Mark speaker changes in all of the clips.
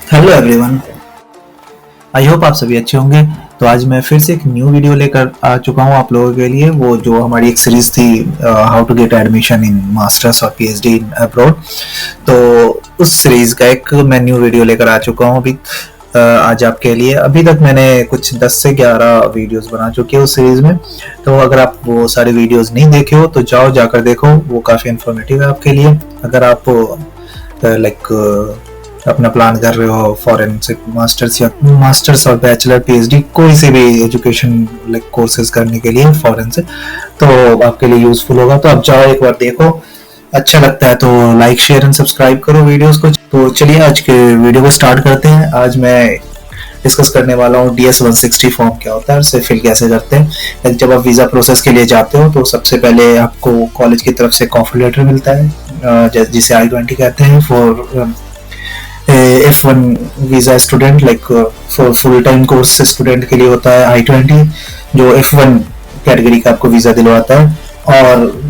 Speaker 1: Hello everyone. I hope आप सभी अच्छे होंगे। तो आज मैं फिर से एक न्यू वीडियो लेकर आ चुका हूँ आप लोगों के लिए। वो जो हमारी एक सीरीज थी, how to get admission in masters और पीएचडी इन अब्रॉड, तो उस सीरीज का एक मैं न्यू वीडियो लेकर आ चुका हूँ अभी आज आपके लिए। अभी तक मैंने कुछ 10 से 11 वीडियोस बना चुके हैं उस सीरीज में। तो अगर आप वो सारे वीडियोस नहीं देखे हो तो जाकर देखो, वो काफ़ी इन्फॉर्मेटिव है आपके लिए। अगर आप अपना प्लान कर रहे हो फॉरेंसिक मास्टर्स या मास्टर्स और बैचलर पीएचडी कोई से भी एजुकेशन कोर्सेज करने के लिए फॉरेन से, तो आपके लिए यूजफुल होगा। तो आप जाओ, एक बार देखो, अच्छा लगता है तो लाइक शेयर एंड सब्सक्राइब करो वीडियोस को। तो चलिए आज के वीडियो को स्टार्ट करते हैं। आज मैं डिस्कस करने वाला हूँ DS-160 फॉर्म क्या होता है, उसे फिल कैसे करते हैं। जब आप वीज़ा प्रोसेस के लिए जाते हो तो सबसे पहले आपको कॉलेज की तरफ से ऑफर लेटर मिलता है, जिसे I-20 कहते हैं। For F1 visa student, for full time course student के लिए होता है I-20, जो F1 कैटेगरी का आपको वीजा दिलवाता है। और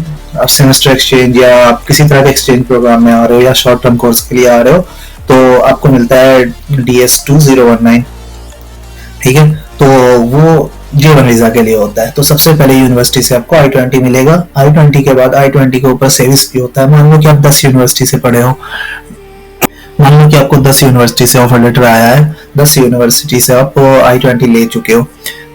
Speaker 1: आप सेमेस्टर एक्सचेंज या आप किसी तरह के एक्सचेंज प्रोग्राम में आ रहे हो या शॉर्ट टर्म कोर्स के लिए आ रहे हो तो आपको मिलता है DS-2019। ठीक है, तो वो J1 वीजा के लिए होता है। तो सबसे पहले यूनिवर्सिटी से आपको I-20 मिलेगा। I-20 के बाद I-20 के ऊपर सेविस भी होता है। मान लो कि आप 10 यूनिवर्सिटी से पढ़े हो, मान लो कि आपको 10 यूनिवर्सिटी से ऑफर लेटर आया है, 10 यूनिवर्सिटी से आप I-20 ले चुके हो,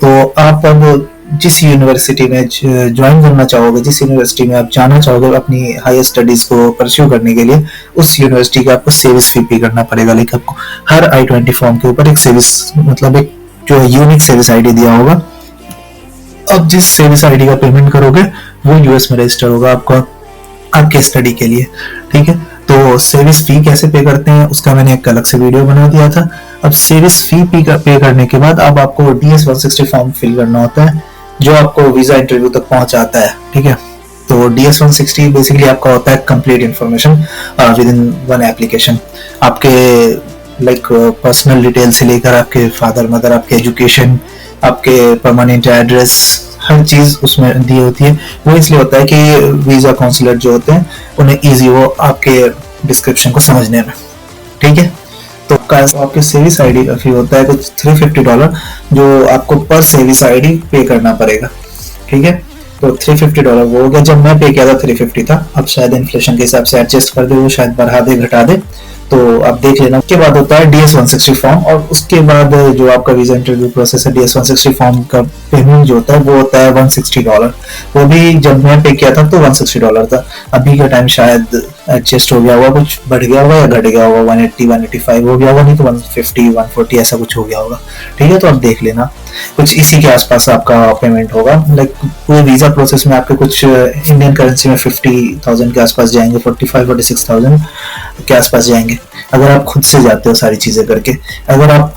Speaker 1: तो आप अब जिस यूनिवर्सिटी में ज्वाइन करना चाहोगे, जिस यूनिवर्सिटी में आप जाना चाहोगे अपनी हायर स्टडीज को परस्यू करने के लिए, उस यूनिवर्सिटी का आपको सेविस फी पे करना पड़ेगा। लेकिन आपको हर I-20 फॉर्म के ऊपर एक सेविस, मतलब एक जो यूनिक सेविस आईडी दिया होगा। अब जिस सेविस आईडी का पेमेंट करोगे वो यूएस में रजिस्टर होगा आपका, आपके स्टडी के लिए। ठीक है, तो सेविस फी कैसे पे करते हैं उसका मैंने एक अलग से वीडियो बना दिया था। अब सेविस फी पे करने के बाद अब आपको DS-160 फॉर्म फिल करना होता है, जो आपको वीजा इंटरव्यू तक पहुंचाता है। ठीक है, तो DS-160 बेसिकली आपका होता है complete information with in one application. आपके पर्सनल डिटेल से लेकर आपके फादर मदर, आपके एजुकेशन, आपके परमानेंट एड्रेस, हर चीज उसमें दी होती है। वो इसलिए होता है कि वीजा काउंसलर जो होते हैं उन्हें इजी हो आपके डिस्क्रिप्शन को समझने में। ठीक है, तो आपके सेविस आईडी का फी होता है कुछ $350, जो आपको पर सेविस आईडी पे करना पड़ेगा। ठीक है, तो $350 वो हो गया। जब मैं पे किया था 350 था, अब शायद इन्फ्लेशन के हिसाब से एडजस्ट कर दे, वो शायद बढ़ा दे घटा दे, तो आप देख लेना। उसके बाद होता है DS-160 फॉर्म, और उसके बाद जो आपका वीजा इंटरव्यू प्रोसेस है, DS-160 फॉर्म का पेमेंट जो होता है वो होता है $160। वो भी जब मैं पे किया था तो $160 था। अभी का टाइम शायद एडजस्ट हो गया होगा, कुछ बढ़ गया होगा या घट गया होगा, 180 185 हो गया होगा, नहीं तो 150 140 ऐसा कुछ हो गया होगा। ठीक है, तो आप देख लेना, कुछ इसी के आसपास आपका पेमेंट होगा। पूरे वीजा प्रोसेस में आपके कुछ इंडियन करेंसी में 50,000 के आसपास जाएंगे, 45-46,000 के आसपास जाएंगे अगर आप खुद से जाते हो सारी चीजें करके। अगर आप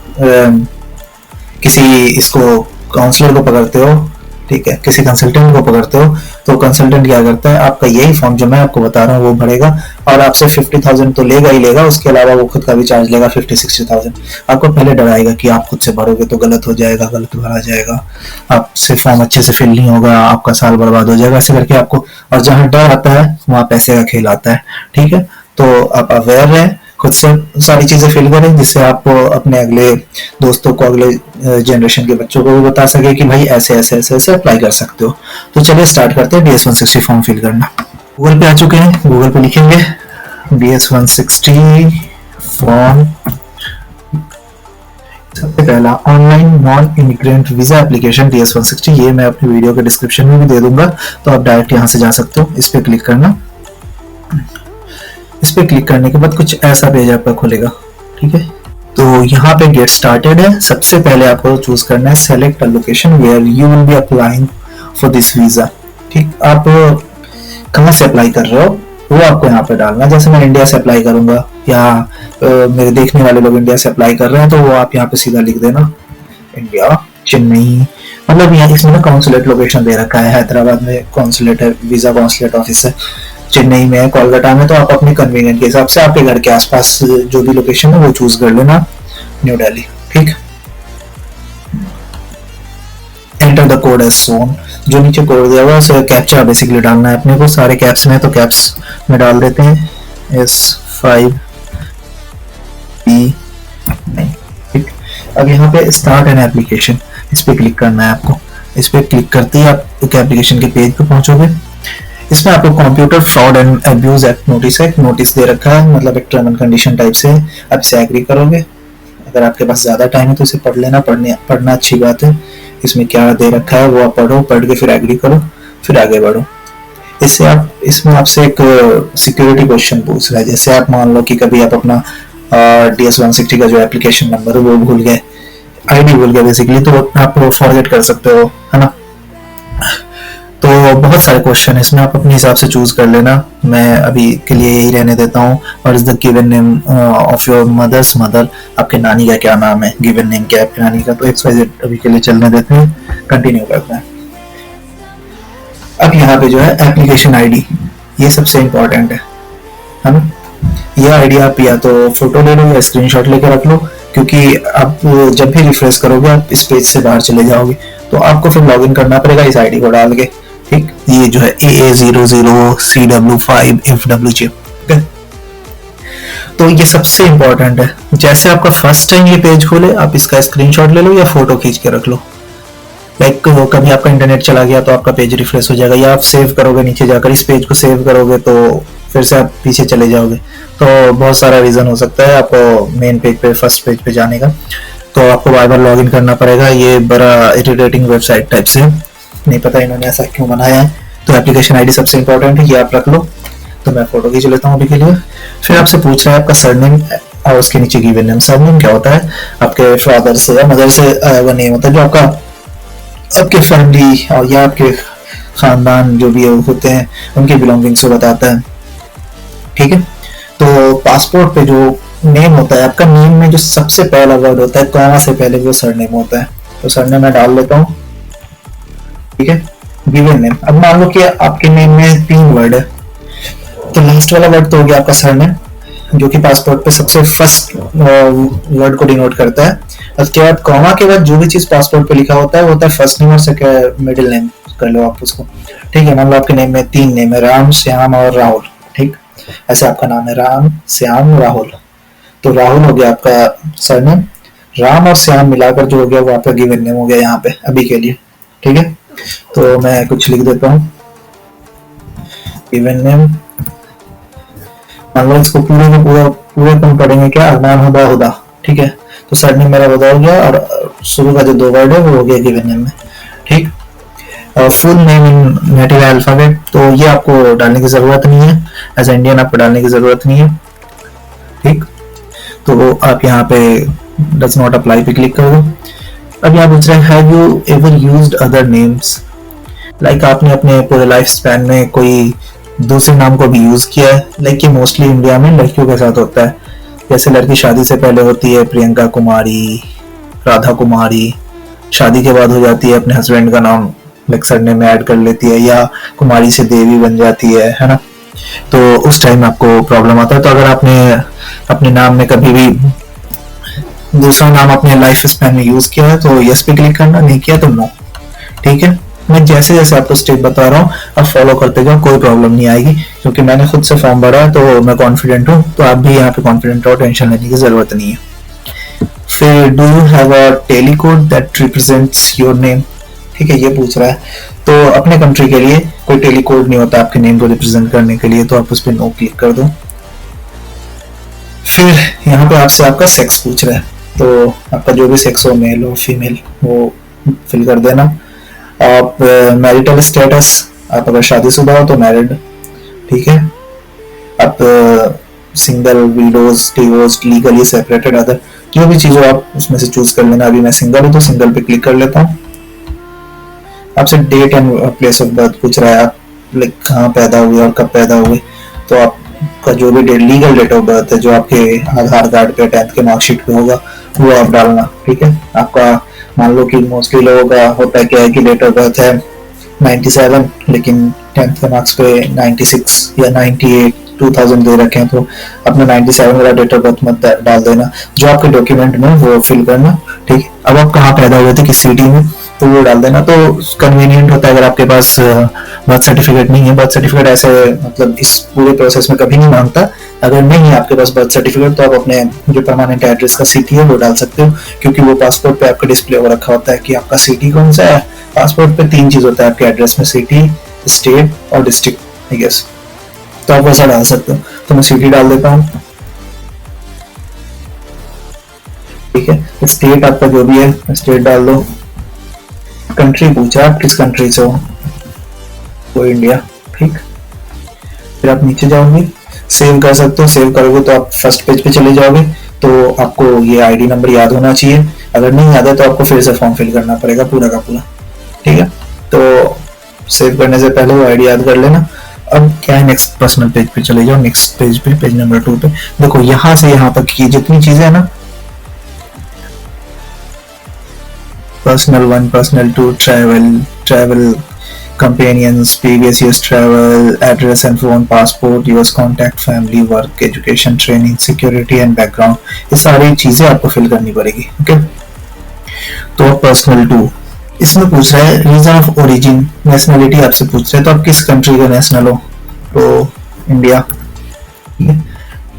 Speaker 1: किसी इसको काउंसलर को पकड़ते हो, ठीक है, किसी कंसल्टेंट को पकड़ते हो, तो कंसल्टेंट क्या करता है, आपका यही फॉर्म जो मैं आपको बता रहा हूँ वो भरेगा और आपसे 50,000 तो लेगा ही लेगा, उसके अलावा वो खुद का भी चार्ज लेगा 50-60,000। आपको पहले डराएगा कि आप खुद से भरोगे तो गलत हो जाएगा, गलत भरा जाएगा, आपसे फॉर्म अच्छे से फिल नहीं होगा, आपका साल बर्बाद हो जाएगा, ऐसे करके आपको। और जहाँ डर आता है वहाँ पैसे का खेल आता है। ठीक है, तो आप अवेयर रहें, खुद से सारी चीजें फिल करें, जिससे आप अपने अगले दोस्तों को, अगले जनरेशन के बच्चों को भी बता सके कि भाई ऐसे ऐसे ऐसे ऐसे अप्लाई कर सकते हो। तो चलिए स्टार्ट करते हैं DS-160 फॉर्म फिल करना। गूगल पे आ चुके हैं, गूगल पे लिखेंगे DS-160 फॉर्म। सबसे पहला online non immigrant visa application DS-160, ये मैं अपनी वीडियो के डिस्क्रिप्शन में भी दे दूंगा, तो आप डायरेक्ट यहाँ से जा सकते हो। इस पे क्लिक करना। इस पे क्लिक करने के बाद कुछ ऐसा पेज आपका खुलेगा। ठीक है, तो यहाँ पे गेट स्टार्टेड है। सबसे पहले आपको चूज करना है select a location where you will be applying for this visa. ठीक, आप कहाँ से अप्लाई कर रहे हो वो आपको यहाँ पे डालना। जैसे मैं इंडिया से अप्लाई करूंगा या मेरे देखने वाले लोग इंडिया से अप्लाई कर रहे हैं, तो वो आप यहाँ पे सीधा लिख देना इंडिया, चेन्नई। मतलब यहाँ इसमें कॉन्सुलेट लोकेशन दे रखा है, हैदराबाद में कॉन्सुलेट है, वीजा कॉन्सुलेट ऑफिस है, चेन्नई में है, कोलकाता में, तो आप अपने कन्वीनियंट के हिसाब से आपके घर के आसपास जो भी लोकेशन है वो चूज कर लेना। न्यू दिल्ली। ठीक, एंटर द कोड एज सोन, जो नीचे कोड दिया हुआ है उसे कैप्चा बेसिकली डालना है अपने को। सारे कैप्स में, तो कैप्स में डाल देते हैं S5B अब यहाँ पे स्टार्ट एन एप्लीकेशन, इस पे क्लिक करना है आपको। इस पे क्लिक करते ही आप एक एप्लीकेशन के पेज पे पहुंचोगे। इसमें आपको computer fraud and abuse act notice है, नोटिस दे रखा है, मतलब एक टर्म एंड कंडीशन टाइप से। आप इसे एग्री करोगे। अगर आपके पास ज्यादा टाइम है तो इसे पढ़ लेना, पढ़ना अच्छी बात है। इसमें क्या दे रखा है वो आप पढ़ो, पढ़ के फिर एग्री करो, फिर आगे बढ़ो। इससे आप इसमें आपसे एक सिक्योरिटी क्वेश्चन पूछ रहा है। जैसे आप मान लो कि कभी आप अपना DS160 का जो एप्लीकेशन नंबर है वो भूल गए, आईडी भूल गए बेसिकली, तो आप फॉरगेट कर सकते हो, है ना। तो बहुत सारे क्वेश्चन है इसमें, आप अपने हिसाब से चूज कर लेना। मैं अभी के लिए यही रहने देता हूँ। What is the given name of your mother's mother, आपके नानी का क्या नाम है, गिवन नेम क्या है आपकी नानी का। तो XYZ अभी के लिए चलने देते हैं, कंटिन्यू करते हैं। अब यहाँ पे जो है एप्लीकेशन आईडी, ये सबसे इम्पोर्टेंट है ना। ये आईडी आप या तो फोटो ले लो या स्क्रीनशॉट लेकर रख लो, क्योंकि आप जब भी रिफ्रेश करोगे आप इस पेज से बाहर चले जाओगे, तो आपको फिर लॉगिन करना पड़ेगा इस आईडी को डाल के। ठीक, ये जो है AA00CW5FWJ, तो ये सबसे इंपॉर्टेंट है। जैसे आपका फर्स्ट टाइम ये पेज खोले, आप इसका स्क्रीनशॉट ले लो या फोटो खींच के रख लो। लाइक कभी आपका इंटरनेट चला गया तो आपका पेज रिफ्रेश हो जाएगा, या आप सेव करोगे नीचे जाकर, इस पेज को सेव करोगे तो फिर से आप पीछे चले जाओगे। तो बहुत सारा रीजन हो सकता है आपको मेन पेज पे, फर्स्ट पेज पे जाने का। तो आपको बार बार लॉग इन करना पड़ेगा। ये बड़ा इरिटेटिंग वेबसाइट टाइप से, नहीं पता इन्होंने ऐसा क्यों बनाया है। तो एप्लीकेशन आईडी सबसे इंपॉर्टेंट है, ये आप रख लो। तो मैं फोटो खींच लेता हूँ अभी के लिए। फिर आपसे पूछ रहा है आपका सरनेम और उसके नीचे गिवन नेम। सरनेम क्या होता है, आपके फादर से या मदर से वो नेम होता है जो आपके फैमिली और या आपके खानदान जो भी होते हैं उनके बिलोंगिंग से बताता है। ठीक है, तो पासपोर्ट पे जो नेम होता है, आपका नेम में जो सबसे पहला वर्ड होता है कॉमा से पहले, वो सरनेम होता है। तो सरनेम मैं डाल लेता हूँ। ठीक है, गिवन नेम। अब मान लो कि आपके नेम में 3 वर्ड है, तो लास्ट वाला वर्ड तो हो गया आपका सरनेम, जो कि पासपोर्ट पे सबसे फर्स्ट वर्ड को डिनोट करता है। उसके बाद कॉमा के बाद जो भी चीज पासपोर्ट पे लिखा होता है वो होता है फर्स्ट नेम और सेकंड मिडिल नेम कर लो आप उसको। ठीक है, मान लो आपके नेम में 3 नेम है, राम, श्याम और राहुल। ठीक, ऐसे आपका नाम है राम, श्याम, राहुल। तो राहुल हो गया आपका सरनेम, राम और श्याम मिलाकर जो हो गया वो आपका गिवन नेम हो गया यहाँ पे अभी के लिए। ठीक है, तो मैं कुछ लिख देता हूँ, गिवन नेम। मान लो इसको पूरे कम पढ़ेंगे क्या, अरमान हुदा हुदा। ठीक है, तो सरनेम मेरा हुदा हो गया और शुरू का जो 2 वर्ड है वो हो गया गिवन नेम में। ठीक, और full name in native alphabet, तो ये आपको डालने की जरूरत नहीं है, एज इंडियन आपको डालने की जरूरत नहीं है। ठीक, तो आप यहाँ पे डज नॉट अप्लाई पे क्लिक कर दो। अब यहाँ पूछ रहे हैं have you ever used other names, like आपने अपने पूरे लाइफ स्पैन में कोई दूसरे नाम को भी यूज किया है। लाइक ये मोस्टली इंडिया में लड़कियों के साथ होता है। जैसे लड़की शादी से पहले होती है प्रियंका कुमारी, राधा कुमारी, शादी के बाद हो जाती है अपने हस्बैंड का नाम लाइक सरनेम में ऐड कर लेती है, या कुमारी से देवी बन जाती है ना। तो उस टाइम आपको प्रॉब्लम आता है। तो अगर आपने अपने नाम में कभी भी दूसरा नाम अपने लाइफ स्पैन में यूज किया है तो यस पे क्लिक करना, नहीं किया तो नो। ठीक है, मैं जैसे जैसे आपको स्टेप बता रहा हूँ आप फॉलो करते जाओ, कोई प्रॉब्लम नहीं आएगी, क्योंकि मैंने खुद से फॉर्म भरा है तो मैं कॉन्फिडेंट हूँ। तो आप भी यहाँ पे कॉन्फिडेंट रहो, टेंशन लेने की जरूरत नहीं है। फिर do you have a telecode that represents your name, ठीक है, ये पूछ रहा है। तो अपने कंट्री के लिए कोई टेली कोड नहीं होता आपके नेम को रिप्रेजेंट करने के लिए, तो आप उस पर नो क्लिक कर दो। फिर यहाँ पे आपसे आपका सेक्स पूछ रहा है, तो आपका जो भी सेक्स हो, मेल हो फीमेल, वो फिल कर देना। आप मैरिटल स्टेटस, आप अगर शादीशुदा हो तो मैरिड, ठीक है। आप single, widows, divorced, legally separated, other, जो भी चीज हो आप उसमें से चूज कर लेना। अभी मैं सिंगल हूँ तो सिंगल पे क्लिक कर लेता हूँ। आपसे date and place of birth पूछ रहा है, आप लाइक कहाँ पैदा हुए और कब पैदा हुए। तो आपका जो भी date, legal date of birth है जो आपके आधार कार्ड पे 10th के मार्कशीट पे होगा वो आप डालना, ठीक है। आपका मान लो कि मोस्टली लोगों का होता है क्या है कि डेट ऑफ बर्थ है 97, लेकिन 10th के मार्क्स पे 96 या 98, 2000 दे रखे हैं, तो अपना 97 वाला डेट ऑफ बर्थ मत डाल देना, जो आपके डॉक्यूमेंट में वो फिल करना, ठीक है। अब आप कहाँ पैदा हुए थे, किस सिटी में, तो वो डाल देना। तो कन्वीनियंट होता है अगर आपके पास बर्थ सर्टिफिकेट नहीं है। बर्थ सर्टिफिकेट ऐसे मतलब इस पूरे प्रोसेस में कभी नहीं मांगता। अगर नहीं है आपके पास बर्थ सर्टिफिकेट तो आप अपने जो परमानेंट एड्रेस का सिटी है वो डाल सकते हो, क्योंकि वो पासपोर्ट पे आपका डिस्प्ले हो रखा होता है कि आपका सिटी कौन सा है। पासपोर्ट पे 3 चीज होता है आपके एड्रेस में, सिटी, स्टेट और डिस्ट्रिक्ट, आई गेस। तो आप वैसा डाल सकते हो। तो मैं सिटी डाल देता हूँ, ठीक है। स्टेट आपका जो भी है स्टेट डाल दो। कंट्री पूछा आप किस कंट्री से हो, तो इंडिया, ठीक। फिर आप नीचे जाओगे, सेव कर सकते हो। सेव करोगे तो आप फर्स्ट पेज पे चले जाओगे। तो आपको ये आईडी नंबर याद होना चाहिए। अगर नहीं याद है तो आपको फिर से फॉर्म फिल करना पड़ेगा पूरा का पूरा, ठीक है। तो सेव करने से पहले वो आईडी याद कर लेना। अब क्या है, नेक्स्ट पर्सनल पेज पे चले जाओ। नेक्स्ट पेज पे, पेज नंबर 2 पे देखो, यहाँ से यहाँ तक की जितनी चीजें है ना, personal 1, personal 2, travel companions, previous year's travel, address and phone, passport, US contact, family, work, education, training, security and background, ये सारी चीजें आपको फिल करनी पड़ेगी, ओके। तो पर्सनल 2 इसमें पूछ रहा है रीजन ऑफ ओरिजिन, नेशनलिटी आपसे पूछ रहा है, तो आप किस कंट्री का नेशनल हो, तो इंडिया।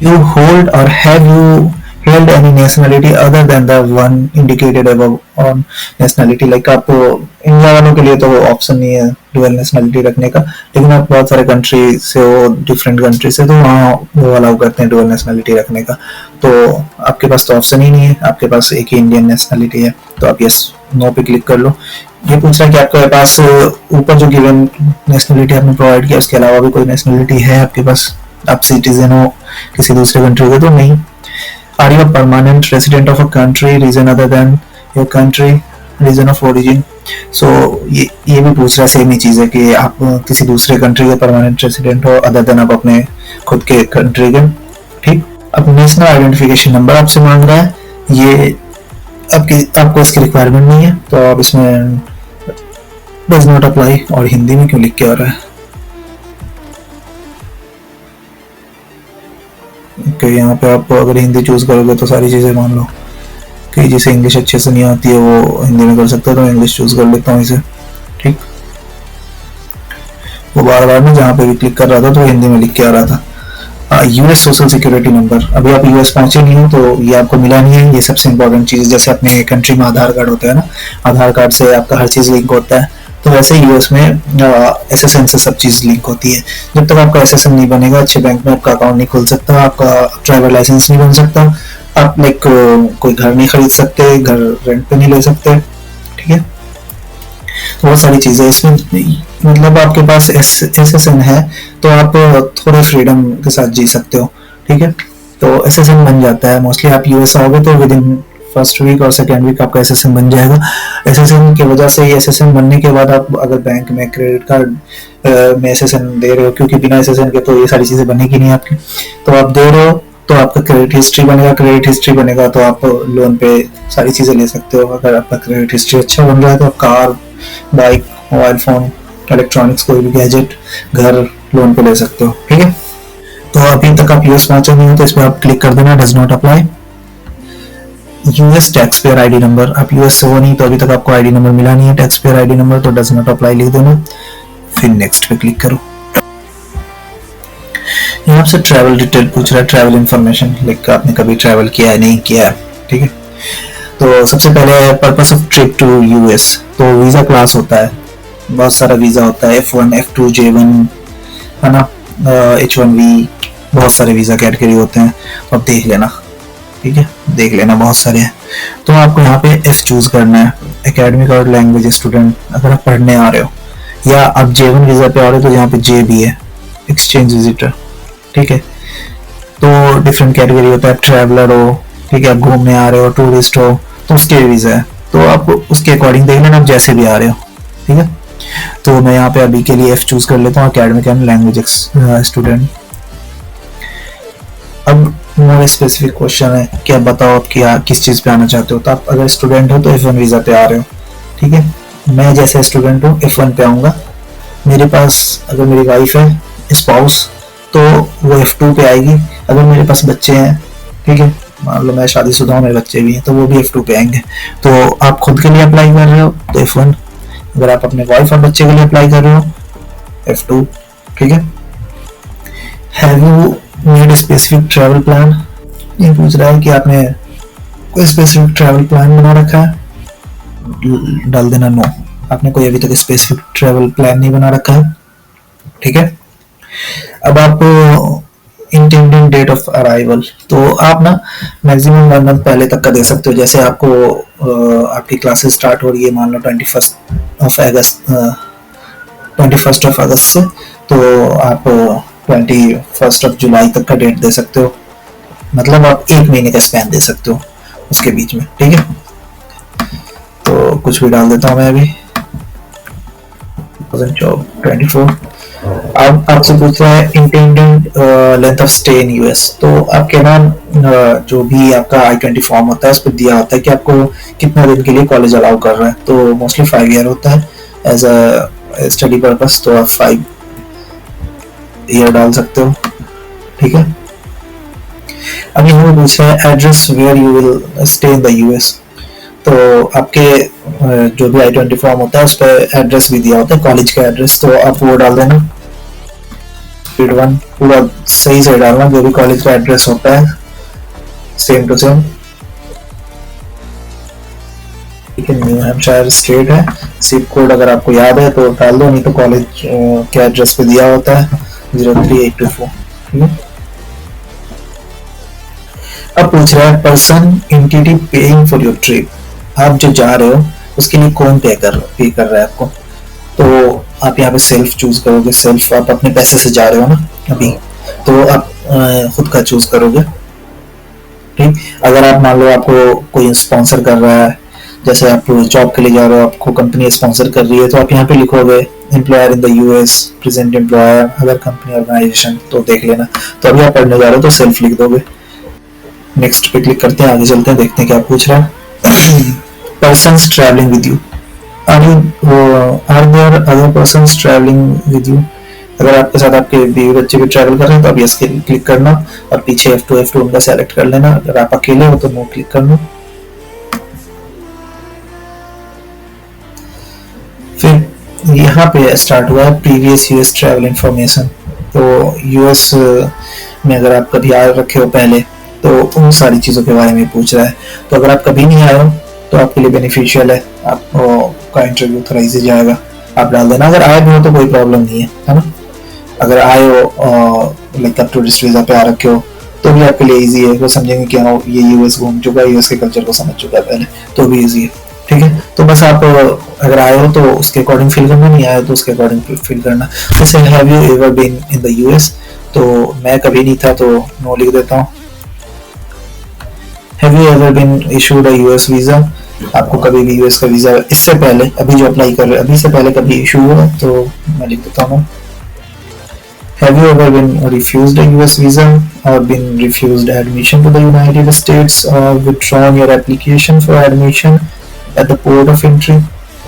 Speaker 1: यू होल्ड और have you held any nationality other than the one indicated above on nationality, like आप इंडिया वालों के लिए तो ऑप्शन नहीं है डुअल नेशनलिटी रखने का, लेकिन आप बहुत सारे कंट्री से हो, डिफरेंट कंट्री से, तो वहाँ वो अलाउ करते हैं डुअल नेशनलिटी रखने का। तो आपके पास तो ऑप्शन ही नहीं है, आपके पास एक ही इंडियन नेशनलिटी है, तो आप यस नो पे क्लिक कर लो। ये पूछ रहा है कि आपके पास ऊपर जो गिवन नेशनलिटी आपने प्रोवाइड किया उसके अलावा भी कोई नेशनलिटी है आपके पास, आप सिटीजन हो किसी दूसरे कंट्री के, तो नहीं। Are you a permanent resident of a country, region other than your country, region of origin? So ये भी पूछ रहा है, सेम ही चीज़ है कि आप किसी दूसरे कंट्री के परमानेंट रेसिडेंट हो अदर देन आप अपने खुद के कंट्री के, ठीक। अब नेशनल आइडेंटिफिकेशन नंबर आपसे मांग रहा है, ये आपको इसकी रिक्वायरमेंट नहीं है, तो आप इसमें डज नॉट अप्लाई। और हिंदी में क्यों लिख के आ रहा है, कि यहाँ पे आप अगर हिंदी चूज करोगे तो सारी चीज़ें मान लो कि जिसे इंग्लिश अच्छे से नहीं आती है वो हिंदी में कर सकता है, तो इंग्लिश चूज कर लेता हूँ इसे, ठीक। वो बार बार में जहाँ पे भी क्लिक कर रहा था तो हिंदी में लिख के आ रहा था। यूएस सोशल सिक्योरिटी नंबर, अभी आप यूएस पहुंचे नहीं हो तो ये आपको मिला नहीं है। ये सबसे इंपॉर्टेंट चीज़, जैसे अपने कंट्री में आधार कार्ड होता है ना, आधार कार्ड से आपका हर चीज़ लिंक होता है, तो वैसे यूएस में एसएसएन से सब चीज़ लिंक होती है। जब तक आपका एसएसएन नहीं बनेगा, अच्छे बैंक में आपका अकाउंट नहीं खुल सकता, आपका ड्राइवर लाइसेंस नहीं बन सकता, आप लाइक कोई घर नहीं खरीद सकते, घर रेंट पे नहीं ले सकते, ठीक है। तो बहुत सारी चीज़ें इसमें, मतलब आपके पास एसएसएन है तो आप थोड़े फ्रीडम के साथ जी सकते हो, ठीक है। तो एसएसएन बन जाता है, मोस्टली आप यूएस आओगे तो विद इन फर्स्ट वीक और सेकेंड वीक आपका एसएसएन बन जाएगा। एसएसएन की वजह से, एसएसएन बनने के बाद आप अगर बैंक में क्रेडिट कार्ड में एसएसएन दे रहे हो, क्योंकि बिना एसएसएन के तो ये सारी चीज़ें बनेगी नहीं आपकी, तो आप दे रहे हो तो आपका क्रेडिट हिस्ट्री बनेगा। क्रेडिट हिस्ट्री बनेगा तो आप लोन पे सारी चीज़ें ले सकते हो। अगर आपका क्रेडिट हिस्ट्री अच्छा बन रहा है तो आप car, bike, mobile phone, electronics, कोई भी गैजेट, घर लोन पे ले सकते हो, ठीक है। तो अभी तक आप यूएस पहुंचे नहीं हो तो इस पर आप क्लिक कर देना, does not apply. US tax payer ID number, आप यूएस से हो नहीं तो अभी तक आपको आईडी नंबर मिला नहीं है टैक्स पेयर आईडी नंबर, तो डज नॉट अप्लाई लिख देना, फिर नेक्स्ट पे क्लिक करो। यहाँ से ट्रैवल डिटेल पूछ रहा है, ट्रैवल इन्फॉर्मेशन, लाइक आपने कभी ट्रैवल किया है नहीं किया है, ठीक है। तो सबसे पहले purpose of trip to US, तो वीज़ा क्लास होता है, बहुत सारा वीज़ा होता है, F1, F2, J1 है ना, H1B, बहुत सारे वीज़ा कैटेगरी होते हैं, तो आप देख लेना, ठीक है, देख लेना, बहुत सारे हैं। तो आपको यहाँ पे F चूज़ करना है, एकेडमिक और लैंग्वेज स्टूडेंट, अगर आप पढ़ने आ रहे हो, या आप J1 वीज़ा पे आ रहे हो तो यहाँ पे J भी है, एक्सचेंज विजिटर, ठीक है। तो डिफरेंट कैटेगरी होता है, ट्रैवलर हो, ठीक है, आप घूमने आ रहे हो, टूरिस्ट हो, तो उसके वीज़ा है, तो आप उसके अकॉर्डिंग देख लेना, आप जैसे भी आ रहे हो, ठीक है। तो मैं यहाँ पे अभी के लिए F चूज कर लेता हूँ, एकेडमिक एंड लैंग्वेज स्टूडेंट। अब मोर स्पेसिफिक क्वेश्चन है कि आप बताओ आप किस चीज़ पे आना चाहते हो। तो आप अगर स्टूडेंट हो तो F1 वीज़ा पे आ रहे हो, ठीक है। मैं जैसे स्टूडेंट हूँ F1 पे आऊँगा, मेरे पास अगर मेरी वाइफ है, स्पाउस, तो वो F2 पे आएगी। अगर मेरे पास बच्चे हैं, ठीक है, मान लो मैं शादीशुदा हूँ, मेरे बच्चे भी हैं, तो वो भी F2 पे आएंगे। तो आप खुद के लिए अप्लाई कर रहे हो तो F1, अगर आप अपने वाइफ और बच्चे के लिए अप्लाई कर रहे हो F2। ठीक है। Have you made specific travel plan, ये पूछ रहा है कि आपने कोई स्पेसिफिक ट्रैवल प्लान बना रखा है, डाल देना नो, आपने कोई अभी तक स्पेसिफिक ट्रैवल प्लान नहीं बना रखा है। ठीक है। अब आप इंटेंडेड डेट ऑफ अराइवल, तो आप ना मैक्सिमम 1 मंथ पहले तक का दे सकते हो। जैसे आपको आपकी क्लासेस स्टार्ट हो रही है मान लो 21 अगस्त से, तो आप 21 जुलाई तक का डेट दे सकते हो, मतलब आप 1 महीने का स्पैन दे सकते हो उसके बीच में। ठीक है। तो कुछ भी डाल देता हूँ मैं अभी 2024। अब आपसे पूछ रहा है intended length of stay in US, तो आपके नाम जो भी आपका I-20 फॉर्म होता है उस पर दिया होता है कि आपको कितना दिन के लिए कॉलेज अलाउ कर रहा है। तो मोस्टली 5 ईयर होता है एज अ स्टडी पर्पस, तो आप 5 ईयर डाल सकते हो। ठीक है। अब यहाँ पूछ रहा है address where you will stay in the US, तो आपके जो भी I-20 फॉर्म होता है उस पर एड्रेस भी दिया होता है, कॉलेज का एड्रेस, तो आप वो डाल देना। स्पीड 1 पूरा सही से डालना, जो भी कॉलेज का एड्रेस होता है सेम टू सेम। ठीक है। न्यू हैम्पशायर स्टेट है, सिप कोड अगर आपको याद है तो डाल दो, नहीं तो कॉलेज के एड्रेस पे दिया होता है 03824। ठीक है। अब पूछ रहा है person entity paying for your trip, आप जो जा रहे हो उसके लिए कौन पे कर रहा है आपको, तो आप यहाँ पे सेल्फ चूज करोगे। सेल्फ आप अपने पैसे से जा रहे हो ना अभी, तो आप खुद का चूज करोगे। ठीक। अगर आप मान लो आपको कोई स्पॉन्सर कर रहा है, जैसे आप जॉब के लिए जा रहे हो, आपको कंपनी स्पॉन्सर कर रही है, तो आप यहाँ पे लिखोगे employer in the US, present employer, other company organisation, तो देख लेना। तो अभी आप पढ़ने जा रहे हो तो सेल्फ लिख दोगे। नेक्स्ट पे क्लिक करते हैं, आगे चलते हैं, देखते हैं क्या पूछ रहा है। Persons travelling with you, are there other persons travelling with you, अगर आपके साथ आपके बीवी बच्चे भी ट्रैवल कर रहे हैं तो आप यस क्लिक करना और पीछे F2 उनका सेलेक्ट कर लेना। अगर आप अकेले हो तो नो क्लिक करना। फिर यहाँ पे स्टार्ट हुआ है प्रीवियस यूएस ट्रैवल इंफॉर्मेशन, तो यूएस में अगर आप कभी आ रखे हो पहले तो उन सारी चीज़ों के बारे में पूछ रहा है। तो अगर आप कभी नहीं आए हो तो आपके लिए बेनिफिशियल है, आपका इंटरव्यू थोड़ा इजी जाएगा, आप डाल देना। अगर आए भी हो तो कोई प्रॉब्लम नहीं है ना। अगर आए हो लाइक आप टूरिस्ट वीज़ा पे आ रखे हो तो भी आपके लिए इजी है, वो समझेंगे कि हाँ ये यूएस घूम चुका है, यूएस के कल्चर को समझ चुका है पहले, तो भी इजी है। ठीक है। तो बस आप अगर आए हो तो उसके अकॉर्डिंग फिल करना, नहीं आए तो उसके अकॉर्डिंग फिल करना। जैसे have you ever been in the US, तो मैं कभी नहीं था तो नो लिख देता हूँ। Have you ever been issued a US visa, आपको कभी भी यूएस का वीजा इससे पहले, अभी जो अप्लाई कर रहे हैं अभी से पहले कभी इशू हुआ, तो मैं लिख देता हूँ। Have you ever been refused a US visa or been refused admission to the United States or withdrawn your application for admission at the port of entry?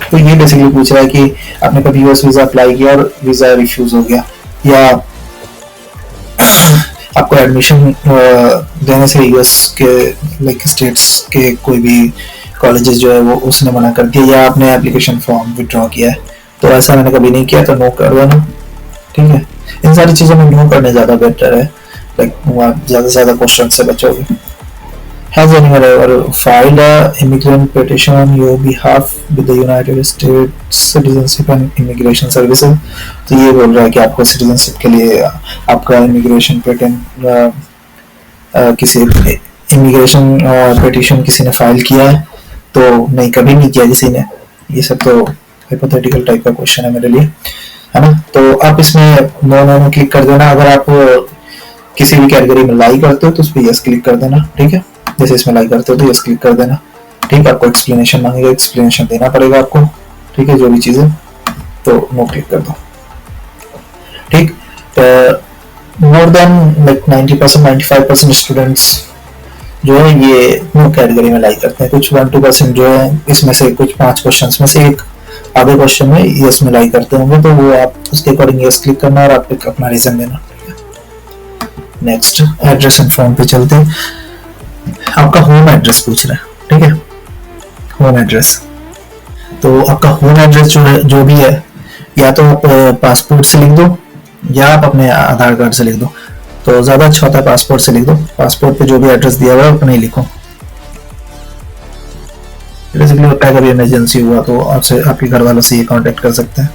Speaker 1: तो ये बेसिकली पूछ रहा है कि आपने कभी यूएस वीजा अप्लाई किया और वीजा रिफ्यूज हो गया, या आपको एडमिशन देने से यूएस के लाइक स्टेट्स के कोई भी कॉलेजेस जो है वो उसने मना कर दिया, या आपने एप्लीकेशन फॉर्म विड्रॉ किया है। तो ऐसा मैंने कभी नहीं किया तो नो कर देना। ठीक है। इन सारी चीज़ों में नो करने ज़्यादा बेटर है, लाइक आप ज़्यादा से ज़्यादा क्वेश्चन से बचोगे। Has anyone ever filed a immigrant petition on your behalf with the United States Citizenship and Immigration Services? तो ये बोल रहा है कि आपको सिटीजनशिप के लिए आपका इमिग्रेशन किसी इमिग्रेशन पिटीशन किसी ने फाइल किया है, तो नहीं कभी नहीं किया किसी ने। ये सब तो हाइपोथेटिकल टाइप का क्वेश्चन है मेरे लिए, है ना। तो आप इसमें नो में क्लिक कर देना। अगर आप किसी भी कैटेगरी में लाई करते हो तो उस पर यस क्लिक कर देना। ठीक है। जैसे इसमें लाई करते हो तो यस क्लिक कर देना। ठीक है। आपको एक्सप्लेनेशन मांगेगा, एक्सप्लेनेशन देना पड़ेगा आपको। ठीक है। जो भी चीज़ें, तो नो क्लिक कर दो। ठीक। मोर देन लाइक 90% 95% स्टूडेंट्स जो है ये नो कैटेगरी में लाई करते हैं। कुछ 1-2% जो है इसमें से कुछ 5 क्वेश्चन में से एक आधे क्वेश्चन में यस में लाई करते होंगे, तो वो आप उसके अकॉर्डिंग यस क्लिक करना और आप अपना रीजन देना। नेक्स्ट एड्रेस एंड फॉर्म पे चलते हैं। आपका होम एड्रेस पूछ रहा है, ठीक है, होम एड्रेस। तो आपका होम एड्रेस जो है, जो भी है, या तो आप पासपोर्ट से लिख दो या आप अपने आधार कार्ड से लिख दो। तो ज्यादा अच्छा होता है पासपोर्ट से लिख दो। पासपोर्ट पे जो भी एड्रेस दिया हुआ है उतना ही लिखो। बेसिकली होता है कभी इमरजेंसी हुआ तो आपसे, आपके घर वालों से ये कांटेक्ट कर सकते हैं।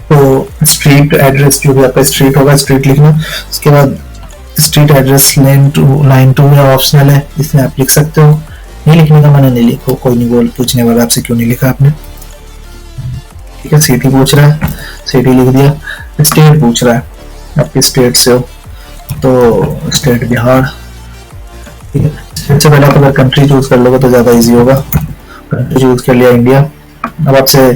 Speaker 1: तो स्ट्रीट एड्रेस जो भी आपका स्ट्रीट होगा, स्ट्रीट लिखना। उसके बाद स्ट्रीट एड्रेस लाइन 2 है, ऑप्शनल है, इसमें आप लिख सकते हो। नहीं लिखने का मैंने नहीं लिखो, कोई नहीं बोल पूछने वाला आपसे क्यों नहीं लिखा आपने, ठीक है। सिटी पूछ रहा है, सिटी लिख दिया। स्टेट पूछ रहा है, आप किस स्टेट से हो, तो स्टेट बिहार, ठीक है। स्टेट से पहले आप अगर कंट्री चूज कर लोगे तो ज्यादा इजी होगा। कंट्री चूज कर लिया इंडिया। अब आपसे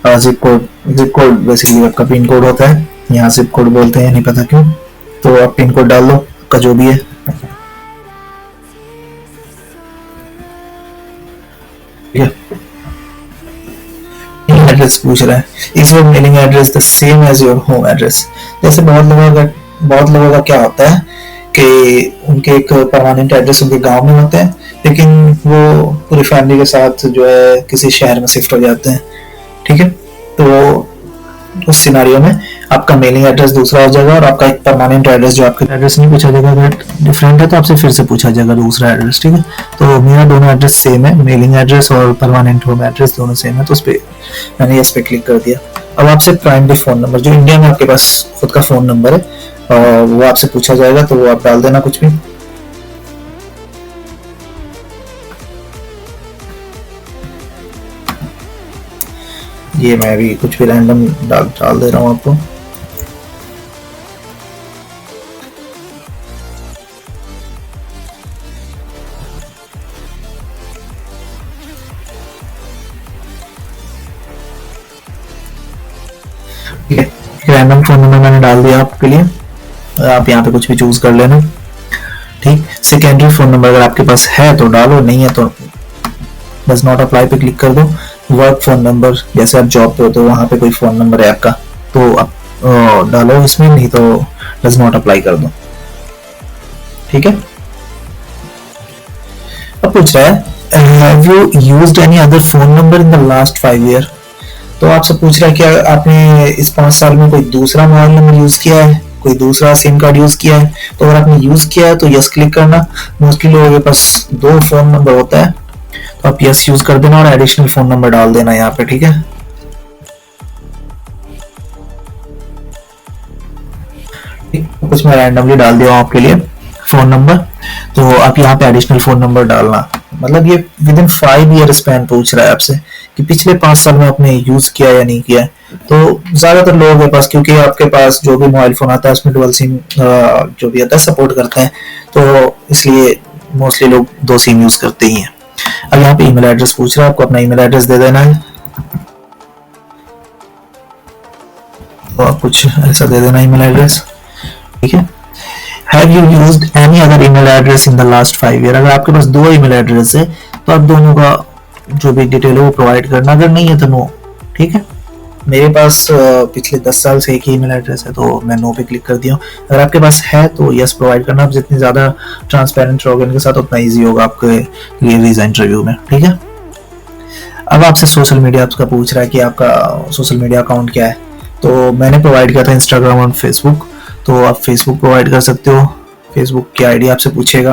Speaker 1: zip code, zip code basically आपका पिन कोड होता है, यहाँ जिप कोड बोलते हैं, नहीं पता क्यों। तो आप पिन कोड डाल दो आपका जो भी है, ठीक है। एड्रेस पूछ रहा है, is your mailing address the same as your home address. जैसे बहुत लोगों का क्या होता है कि उनके एक परमानेंट एड्रेस उनके गांव में होते हैं, लेकिन वो पूरी फैमिली के साथ जो है किसी शहर में शिफ्ट हो जाते हैं, ठीक है। तो उस सिनारियो में आपका मेलिंग एड्रेस दूसरा हो जाएगा और आपका एक परमानेंट एड्रेस, जो आपका एड्रेस नहीं पूछा जाएगा अगर डिफरेंट है तो आपसे फिर से पूछा जाएगा दूसरा एड्रेस, ठीक है। तो मेरा दोनों एड्रेस सेम है, मेलिंग एड्रेस और परमानेंट होम एड्रेस दोनों सेम है, तो उस पर मैंने इस पे क्लिक कर दिया। अब आपसे प्राइमरी फोन नंबर, जो इंडिया में आपके पास खुद का फोन नंबर है, और वो आपसे पूछा जाएगा, तो वो आप डाल देना कुछ भी। ये मैं भी कुछ भी रैंडम डाल दे रहा हूँ आपको। रैंडम फोन नंबर मैंने डाल दिया आपके लिए, आप यहाँ पे कुछ भी चूज कर लेना, ठीक। सेकेंडरी फोन नंबर अगर आपके पास है तो डालो, नहीं है तो डज नॉट अप्लाई पे क्लिक कर दो। वर्क फोन नंबर, जैसे आप जॉब पे हो तो वहां पे कोई फोन नंबर है आपका, तो आप डालो इसमें, नहीं तो डज नॉट अप्लाई कर दो, ठीक है। अब पूछ रहा है have you used any other phone number in the last 5 year. तो आपसे पूछ रहा है कि आपने इस 5 साल में कोई दूसरा मोबाइल नंबर यूज किया है, कोई दूसरा सिम कार्ड यूज किया है। तो अगर आपने यूज किया है तो यस क्लिक करना। मोस्टली लोगों के पास 2 फोन नंबर होता है, तो आप यस यूज कर देना और एडिशनल फोन नंबर डाल देना यहाँ पे, ठीक है। कुछ मैं रैंडमली डाल दिया आपके लिए फोन नंबर, तो आप यहाँ पे एडिशनल फोन नंबर डालना। मतलब ये विद इन 5 ईयर स्पैन पूछ रहा है आपसे कि पिछले 5 साल में आपने यूज किया या नहीं किया। तो ज्यादातर लोगों के पास, क्योंकि आपके पास जो भी मोबाइल फोन आता है उसमें डुअल सिम जो भी आता है सपोर्ट करते हैं, तो इसलिए मोस्टली लोग 2 सिम यूज करते ही हैं। अब यहाँ पे ईमेल एड्रेस पूछ रहा है, आपको अपना ईमेल एड्रेस दे देना है, तो आप कुछ ऐसा दे देना ईमेल एड्रेस, ठीक है। Have you used any other email address in the last 5 year? अगर आपके पास 2 ईमेल एड्रेस है तो आप दोनों का जो भी डिटेल है वो प्रोवाइड करना, अगर नहीं है तो नो, ठीक है। मेरे पास पिछले 10 साल से एक ही ईमेल एड्रेस है, तो मैं नो पे क्लिक कर दिया हूँ। अगर आपके पास है तो यस प्रोवाइड करना। आप जितनी ज्यादा ट्रांसपेरेंट रहोगे इनके साथ उतना ईजी होगा आपके लिए वीजा इंटरव्यू में, ठीक है। अब आपसे सोशल मीडिया आपका पूछ रहा है कि आपका सोशल मीडिया अकाउंट क्या है। तो मैंने प्रोवाइड किया था इंस्टाग्राम और फेसबुक, तो आप फेसबुक प्रोवाइड कर सकते हो। फेसबुक की आईडी आपसे पूछेगा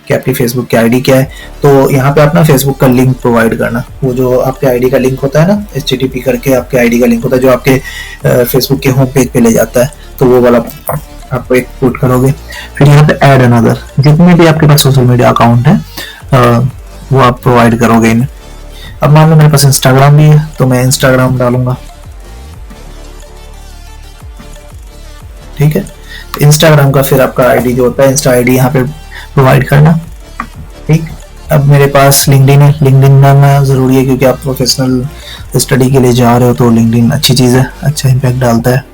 Speaker 1: कि आपकी फेसबुक की आईडी क्या है, तो यहाँ पे अपना फेसबुक का लिंक प्रोवाइड करना। वो जो आपके आईडी का लिंक होता है ना, HTTP करके आपके आईडी का लिंक होता है जो आपके फेसबुक के होम पेज पे ले जाता है, तो वो वाला आप एक पुट करोगे। फिर यहाँ पे ऐड अनदर, जितने भी आपके पास सोशल मीडिया अकाउंट है वो आप प्रोवाइड करोगे इन्हें। अब मान लो मेरे पास इंस्टाग्राम भी है, तो मैं इंस्टाग्राम डालूंगा, ठीक है। इंस्टाग्राम का फिर आपका आईडी जो होता है, इंस्टा आईडी यहाँ पे प्रोवाइड करना, ठीक। अब मेरे पास लिंक्डइन है, लिंक्डइन डालना जरूरी है क्योंकि आप प्रोफेशनल स्टडी के लिए जा रहे हो, तो लिंक्डइन अच्छी चीज़ है, अच्छा इम्पैक्ट डालता है।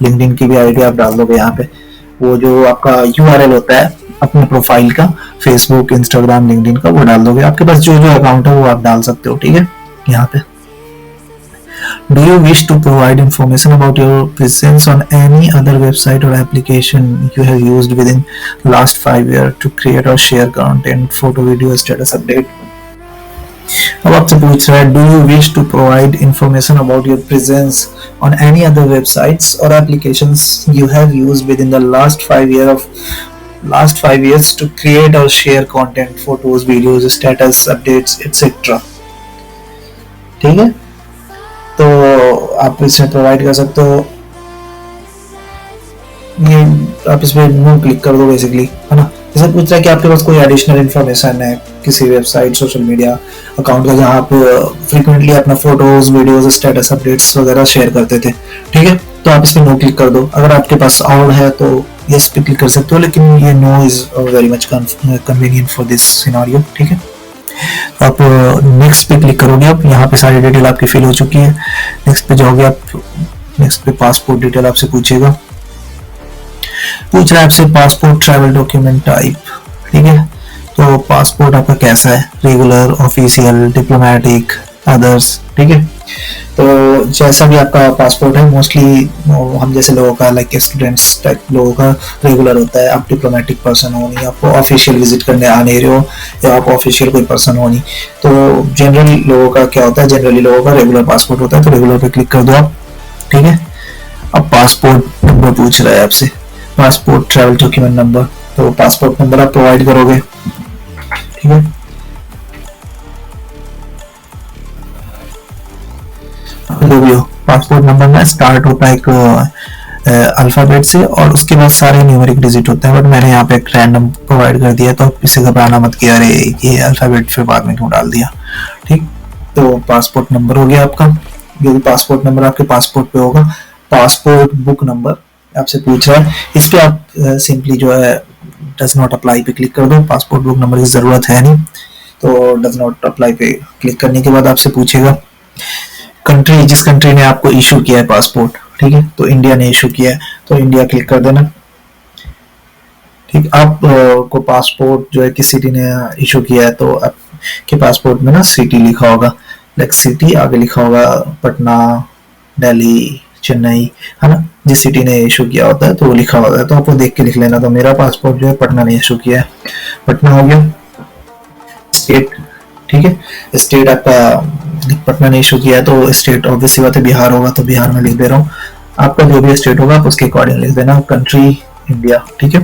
Speaker 1: लिंक्डइन की भी आईडी आप डाल दोगे यहाँ पे। वो जो आपका URL होता है अपने प्रोफाइल का, फेसबुक, इंस्टाग्राम, लिंक्डइन का, वो डाल दोगे। आपके पास जो जो अकाउंट है वो आप डाल सकते हो, ठीक है, यहाँ पे। Do you wish to provide information about your presence on any other website or application you have used within last 5 years to create or share content, photo, video, status update? अब आपसे पूछ रहा है, do you wish to provide information about your presence on any other websites or applications you have used within the last 5 years to create or share content, photos, videos, status updates, etc. ठीक है, तो आप इसमें provide कर सकते हो। ये आप इसमें नो क्लिक कर दो बेसिकली, है ना। जैसे पूछ रहा है कि आपके पास कोई एडिशनल इन्फॉर्मेशन है किसी वेबसाइट, सोशल मीडिया अकाउंट का, जहाँ आप फ्रीक्वेंटली अपना फोटोज, वीडियोस, स्टेटस अपडेट्स वगैरह शेयर करते थे, ठीक है, तो आप इसमें नो क्लिक कर दो। अगर आपके पास और है तो यस पे क्लिक कर सकते हो, लेकिन ये no is very much convenient for this scenario, ठीक है। तो आप नेक्स्ट पे क्लिक करोगे, आप यहाँ पे सारी डिटेल आपकी फिल हो चुकी है। नेक्स्ट पे जाओगे आप, नेक्स्ट पे पासपोर्ट डिटेल आपसे पूछेगा, पूछ रहा है आपसे पासपोर्ट ट्रैवल डॉक्यूमेंट टाइप, ठीक है। तो पासपोर्ट आपका कैसा है, रेगुलर, ऑफिशियल, डिप्लोमेटिक, अदर्स, ठीक है। तो जैसा भी आपका पासपोर्ट है, मोस्टली हम जैसे लोगों का, लाइक स्टूडेंट्स टाइप लोगों का रेगुलर होता है। आप डिप्लोमेटिक पर्सन हो नहीं, आपको ऑफिशियल विजिट करने आने रहे हो, या आप ऑफिशियल कोई पर्सन हो नहीं, तो जनरली लोगों का क्या होता है, जनरली लोगों का रेगुलर पासपोर्ट होता है, तो रेगुलर पे क्लिक कर दो आप, ठीक है। अब पासपोर्ट नंबर पूछ रहा है आपसे, पासपोर्ट ट्रैवल डॉक्यूमेंट नंबर, तो पासपोर्ट नंबर आप प्रोवाइड करोगे, ठीक है। जो भी हो, पासपोर्ट नंबर में स्टार्ट होता है एक अल्फाबेट से, और उसके बाद सारे न्यूमेरिक डिजिट होते हैं, बट मैंने यहाँ पे एक रैंडम प्रोवाइड कर दिया, तो आप इसे घबराना मत कि अरे ये अल्फाबेट फिर बाद में क्यों डाल दिया, ठीक। तो पासपोर्ट नंबर हो गया आपका, जो भी पासपोर्ट नंबर आपके पासपोर्ट पे होगा। पासपोर्ट बुक नंबर आपसे पूछ रहा है, इस पे आप सिंपली जो है डज नॉट अप्लाई पे क्लिक कर दो, पासपोर्ट बुक नंबर की जरूरत है नहीं, तो डज नॉट अप्लाई पे क्लिक करने के बाद आपसे पूछेगा कंट्री, जिस कंट्री ने आपको इशू किया है पासपोर्ट, ठीक है, तो इंडिया ने इशू किया है, तो इंडिया क्लिक कर देना, ठीक। आप को पासपोर्ट जो है किस सिटी ने इशू किया है, तो आपके पासपोर्ट में ना सिटी लिखा होगा, लाइक सिटी आगे लिखा होगा पटना, दिल्ली, चेन्नई, है ना, जिस सिटी ने इशू किया होता है तो वो लिखा होता है, तो आपको देख के लिख लेना। तो मेरा पासपोर्ट जो है पटना ने इशू किया है, पटना हो गया। स्टेट, ठीक है, स्टेट आपका पटना ने इशू किया है, तो स्टेट ऑब्वियसली बात है बिहार होगा, तो बिहार में लिख दे रहा हूँ। आपका जो भी स्टेट होगा आप उसके अकॉर्डिंग लिख देना। कंट्री इंडिया, ठीक है।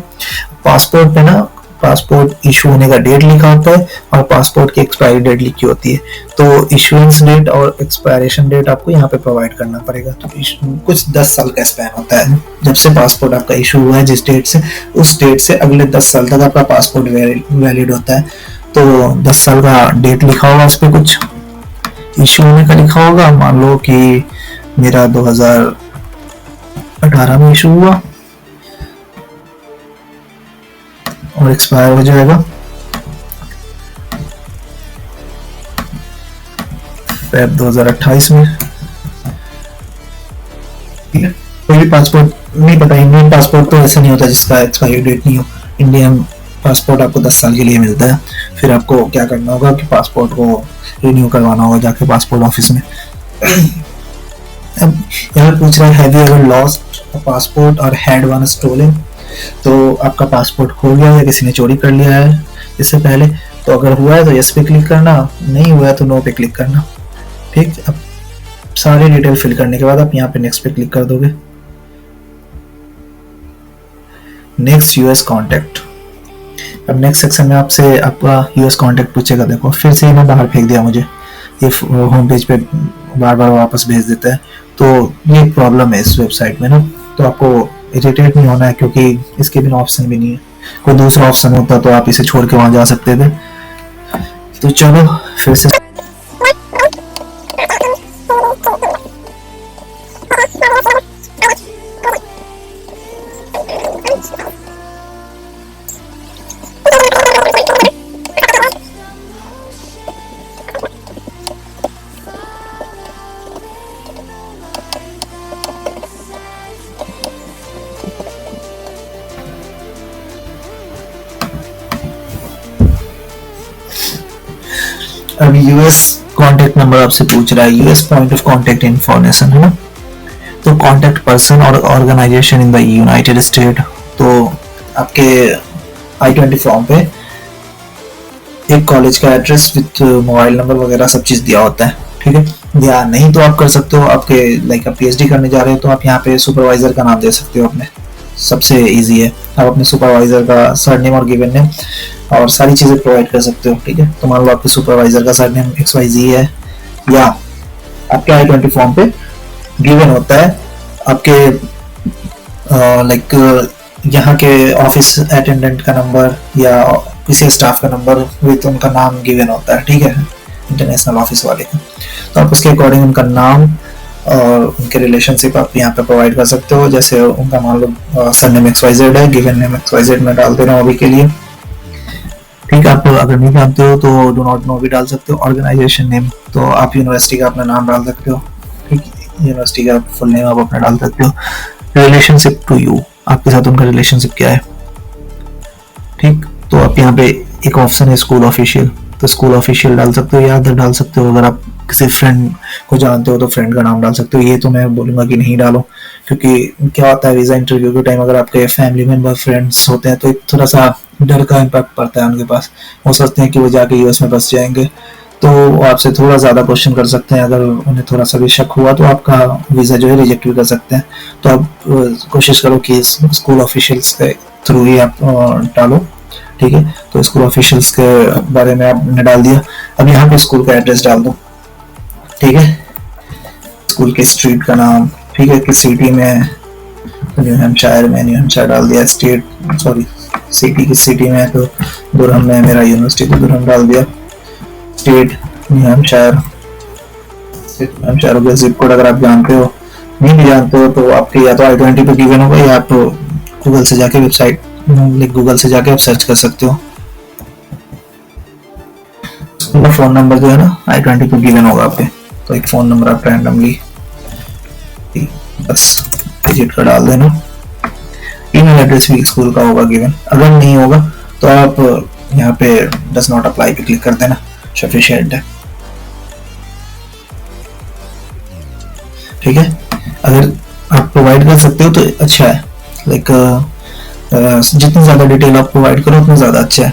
Speaker 1: पासपोर्ट पे ना पासपोर्ट इशू होने का डेट लिखा होता है और पासपोर्ट की एक्सपायरी डेट लिखी होती है, तो इशुएंस डेट और एक्सपायरेशन डेट आपको यहाँ पे प्रोवाइड करना पड़ेगा। तो कुछ 10 साल का स्पैन होता है, जब से पासपोर्ट आपका इशू हुआ है जिस डेट से, उस डेट से अगले 10 साल तक आपका पासपोर्ट वैलिड होता है। तो 10 साल का डेट लिखा होगा, उस पर कुछ इशू होने का लिखा होगा। मान लो कि मेरा 2018 में इशू हुआ और एक्सपायर हो जाएगा फेब 2028 में, ठीक है। कोई भी पासपोर्ट नहीं पता, इंडियन पासपोर्ट तो ऐसा नहीं होता जिसका एक्सपायरी डेट नहीं हो। इंडियन पासपोर्ट आपको 10 साल के लिए मिलता है। फिर आपको क्या करना होगा कि पासपोर्ट को रिन्यू करवाना होगा जाके पासपोर्ट ऑफिस में। अब यहाँ पूछ रहा है have you ever lost a passport और हैड वन स्टोलन, तो आपका पासपोर्ट खो गया या किसी ने चोरी कर लिया है इससे पहले, तो अगर हुआ है तो यस पे क्लिक करना, नहीं हुआ है तो नो पे क्लिक करना, ठीक। अब सारे डिटेल फिल करने के बाद आप यहाँ पे नेक्स्ट पे क्लिक कर दोगे। नेक्स्ट यूएस कॉन्टैक्ट, अब नेक्स्ट सेक्शन में आपसे आपका यूएस कॉन्टैक्ट पूछेगा। देखो फिर से इन्हें बाहर फेंक दिया मुझे, ये होम पेज पे बार बार वापस भेज देता है, तो ये प्रॉब्लम है इस वेबसाइट में ना। तो आपको इरिटेट नहीं होना है, क्योंकि इसके बिना ऑप्शन भी नहीं है। कोई दूसरा ऑप्शन होता तो आप इसे छोड़ के वहां जा सकते थे। तो चलो फिर से अब यूएस कॉन्टेक्ट नंबर आपसे पूछ रहा है, US point of contact information है ना, तो कॉन्टेक्ट पर्सन और organisation in the United State. तो आपके I-20 फॉर्म पे एक कॉलेज का एड्रेस विथ मोबाइल नंबर वगैरह सब चीज़ दिया होता है, ठीक है। या नहीं तो आप कर सकते हो, आपके लाइक आप PhD करने जा रहे हो तो आप यहाँ पे सुपरवाइजर का नाम दे सकते हो अपने, सबसे इजी है। आप अपने सुपरवाइजर का सरनेम और गिवन नेम और सारी चीज़ें प्रोवाइड कर सकते हो, ठीक है। तो मान लो आपके सुपरवाइजर का सरनेम XYZ है, या आपके I-20 फॉर्म पे गिवन होता है आपके लाइक यहाँ के ऑफिस अटेंडेंट का नंबर या किसी स्टाफ का नंबर विद उनका नाम गिवन होता है, ठीक है, इंटरनेशनल ऑफिस वाले का। तो आप उसके अकॉर्डिंग उनका नाम और उनके रिलेशनशिप आप यहाँ पे प्रोवाइड कर सकते हो। जैसे उनका मान लो सरनेम XYZ है, गिवन नेम XYZ में डाल दे रहा हूँ अभी के लिए, ठीक है। आप अगर नहीं जानते हो तो डू नॉट नो भी डाल सकते हो। ऑर्गेनाइजेशन नेम तो आप यूनिवर्सिटी का अपना नाम डाल सकते हो, ठीक, यूनिवर्सिटी का फुल नेम आप अपना डाल सकते हो। रिलेशनशिप टू यू, आपके साथ उनका रिलेशनशिप क्या है, ठीक। तो आप यहाँ पे एक ऑप्शन है स्कूल ऑफिशियल, तो स्कूल ऑफिशियल डाल सकते हो या अदर डाल सकते हो। अगर आप किसी फ्रेंड को जानते हो तो फ्रेंड का नाम डाल सकते हो। ये तो मैं बोलूँगा कि नहीं डालो, क्योंकि क्या होता है वीज़ा इंटरव्यू के टाइम अगर आपके फैमिली मेंबर फ्रेंड्स होते हैं तो एक थोड़ा सा डर का इम्पैक्ट पड़ता है उनके पास। वो सोचते हैं कि वो जाके US में बस जाएंगे, तो वो आपसे थोड़ा ज़्यादा क्वेश्चन कर सकते हैं। अगर उन्हें थोड़ा सा भी शक हुआ तो आपका वीज़ा जो है रिजेक्ट भी कर सकते हैं। तो आप कोशिश करो कि स्कूल ऑफिशियल्स के थ्रू ही आप डालो, ठीक है। तो स्कूल ऑफिशियल्स के बारे में आपने डाल दिया। अब यहाँ पे स्कूल का एड्रेस डाल दो, ठीक है, स्कूल के स्ट्रीट का नाम, ठीक है, किस सिटी में, न्यू हैम्पशायर में, न्यू हैम्पशायर डाल दिया। स्टेट सॉरी सिटी, किस सिटी में है तो दुरहम में मेरा यूनिवर्सिटी, तो दुरहम डाल दिया। स्टेट न्यू हैम्पशायर, हैम्पशायर हो गया। जिप कोड अगर आप जानते हो, नहीं भी जानते हो तो आपके या तो I-20 पे गिवन होगा या आप गूगल से जाके वेबसाइट गूगल से जाके आप सर्च कर सकते हो। उसका फोन नंबर जो है ना I-20 पे गिवन होगा आपके, तो एक फोन नंबर आप रैंडमली बस डिजिट का डाल देना। ईमेल एड्रेस भी स्कूल का होगा गिवन, अगर नहीं होगा तो आप यहाँ पे डज नॉट अप्लाई पे क्लिक कर देना, सफिशिएंट है, ठीक है। अगर आप प्रोवाइड कर सकते हो तो अच्छा है, लाइक जितनी ज़्यादा डिटेल आप प्रोवाइड करो उतना ज़्यादा अच्छा है,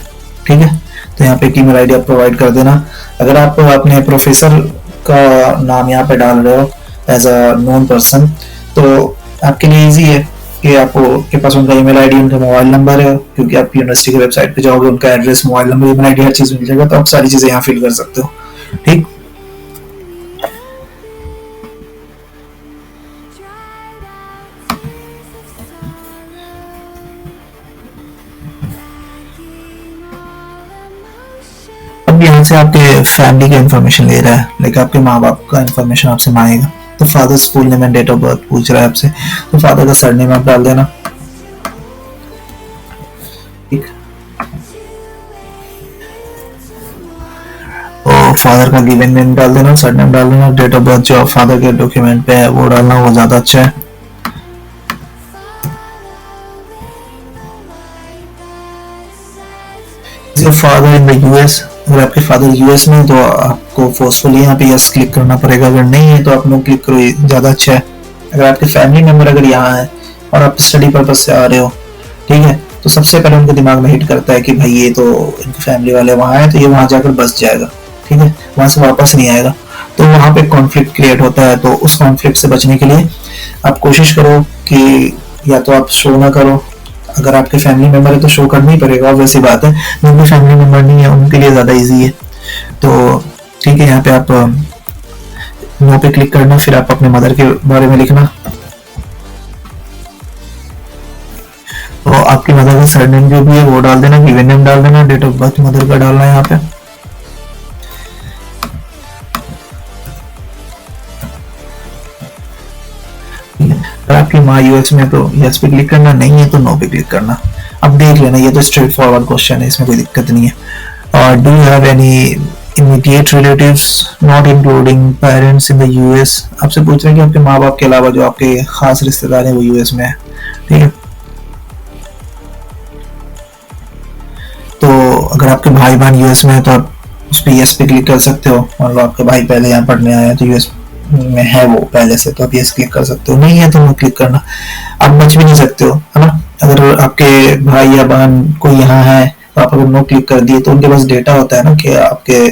Speaker 1: ठीक है। तो यहाँ पे ईमेल आईडी आप प्रोवाइड कर देना। अगर आप अपने प्रोफेसर का नाम यहाँ पे डाल रहे हो एज अ नोन पर्सन तो आपके लिए इजी है कि आपको के पास उनका ईमेल आईडी, उनका मोबाइल नंबर है, क्योंकि आप यूनिवर्सिटी की वेबसाइट पे जाओगे उनका address, mobile number, email ID हर चीज़ मिल जाएगा, तो आप सारी चीज़ें यहाँ फिल कर सकते हो, ठीक। यहाँ से आपके फैमिली का इंफॉर्मेशन ले रहा है, लाइक आपके माँ बाप का इंफॉर्मेशन आपसे मांगेगा। तो father school name and date of birth पूछ रहा है आपसे, तो फादर का सरनेम आप डाल देना, ठीक। और फादर का गिवन नेम डाल देना, सरनेम डाल देना। डेट ऑफ बर्थ जो फादर के डॉक्यूमेंट पे है वो डालना, वो ज्यादा अच्छा है। फादर इन द US, अगर आपके फादर US में तो आपको फोर्सफुली यहाँ पे यस क्लिक करना पड़ेगा, अगर नहीं है तो आप नो क्लिक करो, ज़्यादा अच्छा है। अगर आपके फैमिली मेंबर अगर यहाँ है और आप स्टडी पर्पज से आ रहे हो, ठीक है, तो सबसे पहले उनके दिमाग में हिट करता है कि भाई ये तो इनकी फैमिली वाले वहाँ है तो ये वहाँ जाकर बस जाएगा, ठीक है, वहाँ से वापस नहीं आएगा, तो वहाँ पे कॉन्फ्लिक्ट क्रिएट होता है। तो उस कॉन्फ्लिक्ट से बचने के लिए आप कोशिश करो कि या तो आप शो ना करो, अगर आपके फैमिली मेंबर है तो शो करना ही पड़ेगा, वैसी बात है। जिनके फैमिली मेंबर नहीं है उनके लिए ज़्यादा इजी है, तो ठीक है। यहाँ पे आप नो पे क्लिक करना, फिर आप अपने मदर के बारे में लिखना, तो आपकी मदर का सरनेम जो भी है वो डाल देना, गिवन नेम डाल देना, डेट ऑफ बर्थ मदर का डालना है यहाँ पे। अगर आपकी माँ US में तो यस पे क्लिक करना, नहीं है तो नो पे क्लिक करना। अब देख लेना, ये तो स्ट्रेट फॉरवर्ड क्वेश्चन है, इसमें कोई दिक्कत नहीं है। और do you have any immediate relatives not including parents in the US, आपसे पूछ रहे हैं कि आपके माँ बाप के अलावा जो आपके खास रिश्तेदार हैं वो US में है, ठीक है। तो अगर आपके भाई बहन US में है तो आप उस पर यस पे क्लिक कर सकते हो। मान लो आपके भाई पहले यहाँ पढ़ने आए हैं तो यूएस में है वो पहले से, तो आप यस क्लिक कर सकते हो, नहीं है तो नो क्लिक करना। आप बच भी नहीं सकते हो, है ना। अगर आपके भाई या बहन कोई यहाँ है तो आप अगर नो क्लिक कर दिए तो उनके पास डेटा होता है ना कि आपके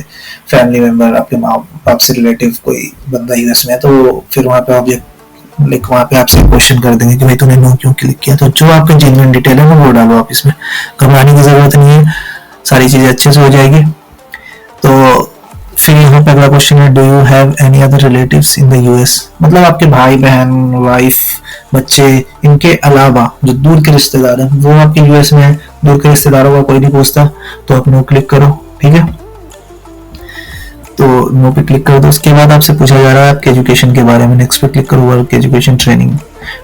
Speaker 1: फैमिली मेंबर, आपके माँ बाप से रिलेटिव कोई बंदा यूएस में है, तो फिर वहाँ पे आप लाइक वहाँ पे आपसे क्वेश्चन कर देंगे कि भाई तूने नो क्यों क्लिक किया। तो जो आपका जेन्युइन डिटेल है वो डालो आप इसमें, घबराने की जरूरत नहीं है, सारी चीजें अच्छे से हो जाएगी। तो फिर यहाँ पे अगला क्वेश्चन है, do you have any other relatives in the US, मतलब आपके भाई बहन वाइफ बच्चे इनके अलावा जो दूर के रिश्तेदार हैं वो आपके यूएस में है। दूर के रिश्तेदारों का कोई नहीं पूछता, तो आप नो क्लिक करो, ठीक है। तो नो पे क्लिक करो। तो उसके बाद आपसे पूछा जा रहा है आपके एजुकेशन के बारे में, नेक्स्ट पे क्लिक करो, वर्क एजुकेशन ट्रेनिंग,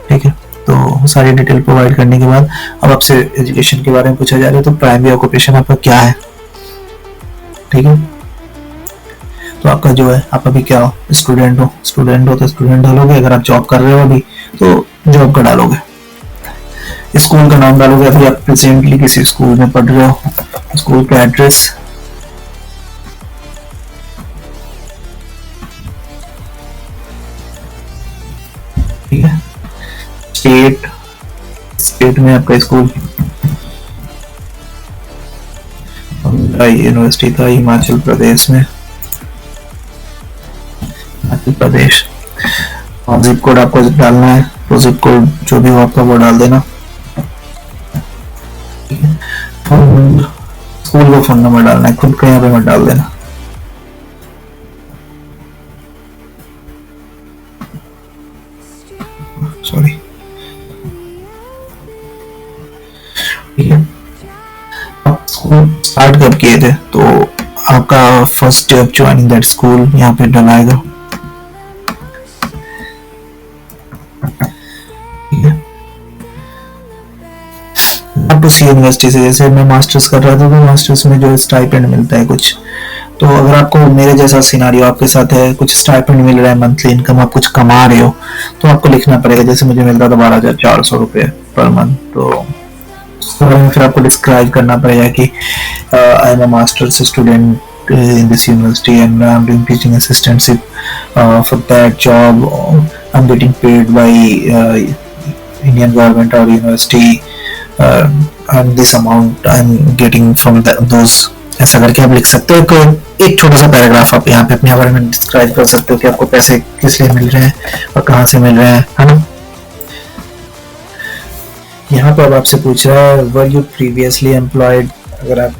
Speaker 1: ठीक है। तो सारी डिटेल प्रोवाइड करने के बाद अब आपसे एजुकेशन के बारे में पूछा जा रहा है, तो प्राइमरी ऑक्यूपेशन आपका क्या है, ठीक है। तो आपका जो है, आप अभी क्या हो, स्टूडेंट हो तो स्टूडेंट डालोगे, अगर आप जॉब कर रहे हो अभी तो जॉब का डालोगे, स्कूल का नाम डालोगे, अभी आप प्रेजेंटली किसी स्कूल में पढ़ रहे हो, स्कूल का एड्रेस, ठीक है। स्टेट में आपका स्कूल, यूनिवर्सिटी था हिमाचल प्रदेश में, हिमाचल प्रदेश। और जिप कोड आपको डालना है, तो जिप कोड जो भी हो आपका वो डाल देना। स्कूल का फोन नंबर डालना है, खुद का यहाँ पे मत डाल देना। सॉरी, ठीक है। आप स्कूल स्टार्ट कब किए थे, तो आपका first day of joining that school यहाँ पे डलाएगा, आप उसी यूनिवर्सिटी से, जैसे मैं मास्टर्स कर रहा था तो मास्टर्स में जो स्टाइपेंड मिलता है कुछ, तो अगर आपको मेरे जैसा सिनारियो आपके साथ है, कुछ स्टाइपेंड मिल रहा है, मंथली इनकम आप कुछ कमा रहे हो, तो आपको लिखना पड़ेगा। जैसे मुझे मिलता था 12,400 रुपये पर मंथ, तो फिर आपको डिस्क्राइब करना पड़ेगा कि I am a masters student in this university and I'm doing teaching assistantship for that job. I'm getting paid by Indian government or university and this amount I'm getting from those. ऐसा करके आप लिख सकते हो। एक छोटा सा paragraph आप यहाँ पे अपने बारे में डिस्क्राइब कर सकते हो कि आपको पैसे किस लिए मिल रहे हैं और कहाँ से मिल रहे हैं, है ना। यहाँ पर अब आपसे पूछ रहा है वर यू प्रीवियसली एम्प्लॉयड, अगर आप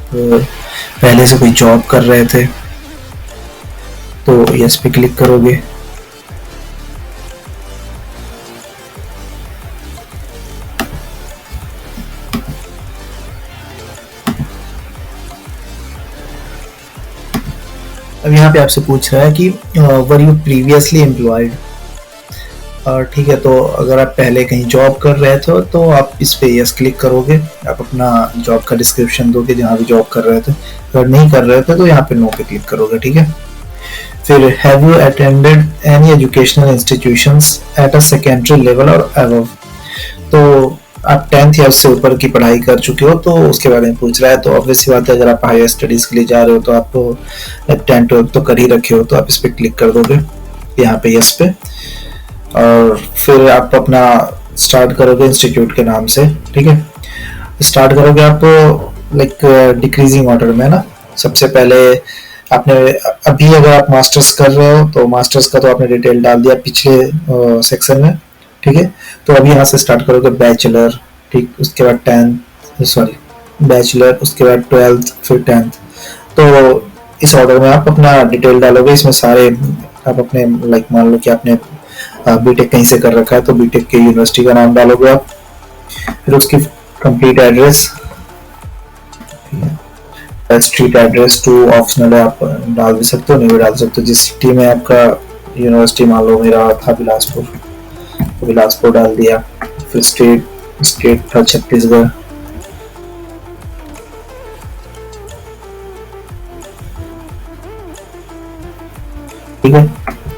Speaker 1: पहले से कोई जॉब कर रहे थे तो यस पे क्लिक करोगे। अब यहाँ पे आपसे पूछ रहा है कि वर यू प्रीवियसली एम्प्लॉयड, ठीक है। तो अगर आप पहले कहीं जॉब कर रहे थे तो आप इस पे यस क्लिक करोगे, आप अपना जॉब का डिस्क्रिप्शन दोगे जहाँ भी जॉब कर रहे थे। अगर नहीं कर रहे थे तो यहाँ पे नो पे क्लिक करोगे, ठीक है। फिर have you attended any educational institutions at a secondary level और अबव, तो आप 10th या उससे ऊपर की पढ़ाई कर चुके हो तो उसके बारे में पूछ रहा है। तो ऑब्वियस बात है, अगर आप हायर स्टडीज के लिए जा रहे हो तो आप 10th 12th तो कर ही रखे हो, तो आप इस पे क्लिक कर दोगे यहाँ पे यस पे, और फिर आप अपना स्टार्ट करोगे इंस्टीट्यूट के नाम से, ठीक है। स्टार्ट करोगे आप लाइक डिक्रीजिंग ऑर्डर में ना। सबसे पहले आपने अभी अगर आप मास्टर्स कर रहे हो तो मास्टर्स का तो आपने डिटेल डाल दिया पिछले सेक्शन में, ठीक है। तो अभी यहाँ से स्टार्ट करोगे बैचलर, ठीक, उसके बाद 10th सॉरी बैचलर, उसके बाद 12th, फिर 10th। तो इस ऑर्डर में आप अपना डिटेल डालोगे। इसमें सारे आप अपने लाइक मान लो कि आपने बीटेक कहीं से कर रखा है तो बीटेक के यूनिवर्सिटी का नाम डालोगे आप, फिर उसकी complete address, street address two optional है, आप डाल भी सकते हो, नहीं भी डाल सकते हो। जिस सिटी में आपका यूनिवर्सिटी, मान लो मेरा था बिलासपुर, तो बिलासपुर डाल दिया। फिर स्टेट था छत्तीसगढ़, ठीक है।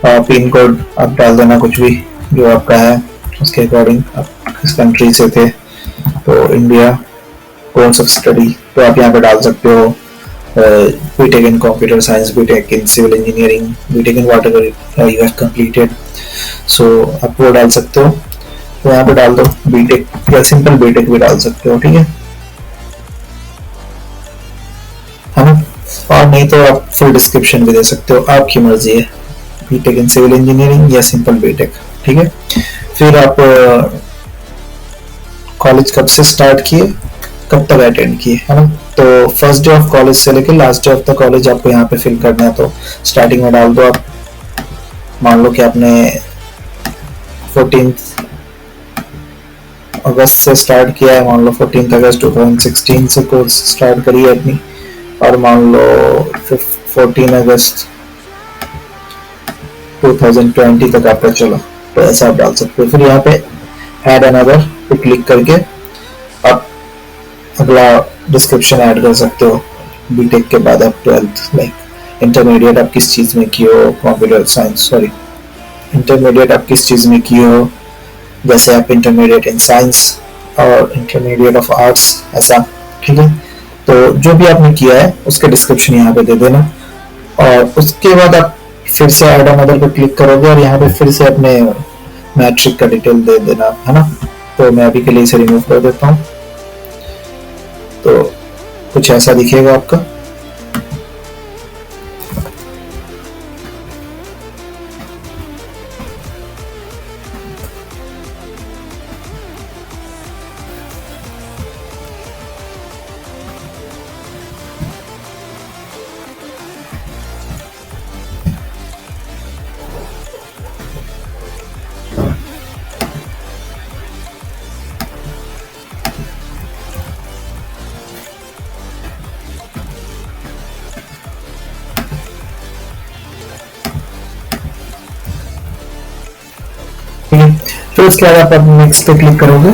Speaker 1: पिन कोड आप डाल देना कुछ भी जो आपका है उसके अकॉर्डिंग, आप किस कंट्री से थे, तो इंडिया, कोर्स ऑफ स्टडी तो आप यहाँ पे डाल सकते हो। BTech in computer science, BTech in civil engineering, BTech in whatever you have completed, so आप वो डाल सकते हो। तो यहाँ पे डाल दो बीटेक या सिंपल बीटेक भी डाल सकते हो, ठीक है ना। और नहीं तो आप फुल डिस्क्रिप्शन भी दे सकते हो, आपकी मर्जी है, बीटेक इन सिविल इंजीनियरिंग या सिंपल बीटेक, ठीक है। फिर आप कॉलेज कब से स्टार्ट किए, कब तक अटेंड किए, है ना। तो फर्स्ट डे ऑफ कॉलेज से लेकर last day of the college आपको यहाँ पे फिल करना है। तो स्टार्टिंग में डाल दो आप, मान लो कि आपने 14 अगस्त से स्टार्ट किया है, मान लो 14 अगस्त 2016 से कोर्स स्टार्ट करी है अपनी, और मान लो 14 अगस्त 2020 तक आपका चला, तो ऐसा आप डाल सकते हो। फिर यहाँ पे ऐड अनदर पे क्लिक करके आप अगला डिस्क्रिप्शन ऐड कर सकते हो। बीटेक के बाद आप 12th लाइक इंटरमीडिएट आप किस चीज़ में किए हो, कंप्यूटर साइंस, सॉरी इंटरमीडिएट आप किस चीज़ में किए हो, जैसे आप इंटरमीडिएट इन साइंस और इंटरमीडिएट ऑफ आर्ट्स, ऐसा, ठीक है। तो जो भी आपने किया है उसका डिस्क्रिप्शन यहाँ पे दे देना, और उसके बाद आप फिर से ऐड अनदर पे क्लिक करोगे और यहाँ पे फिर से अपने मैट्रिक का डिटेल दे देना, है ना। तो मैं अभी के लिए इसे रिमूव कर देता हूँ। तो कुछ ऐसा दिखेगा आपका। फिर उसके बाद आप नेक्स्ट पे क्लिक करोगे,